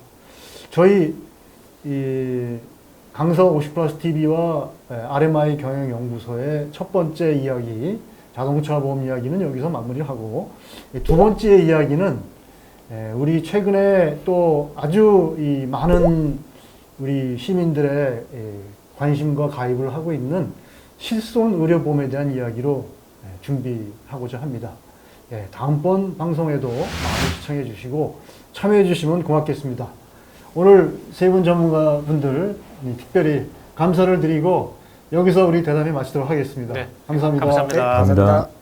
[SPEAKER 1] 저희 이 강서 50+ TV와 RMI 경영연구소의 첫 번째 이야기, 자동차 보험 이야기는 여기서 마무리하고, 두 번째 이야기는 우리 최근에 또 아주 이 많은 우리 시민들의 관심과 가입을 하고 있는 실손 의료보험에 대한 이야기로 준비하고자 합니다. 다음번 방송에도 많이 시청해 주시고 참여해 주시면 고맙겠습니다. 오늘 세 분 전문가분들 특별히 감사를 드리고 여기서 우리 대담회 마치도록 하겠습니다.
[SPEAKER 4] 네,
[SPEAKER 1] 감사합니다.
[SPEAKER 4] 감사합니다.
[SPEAKER 3] 감사합니다.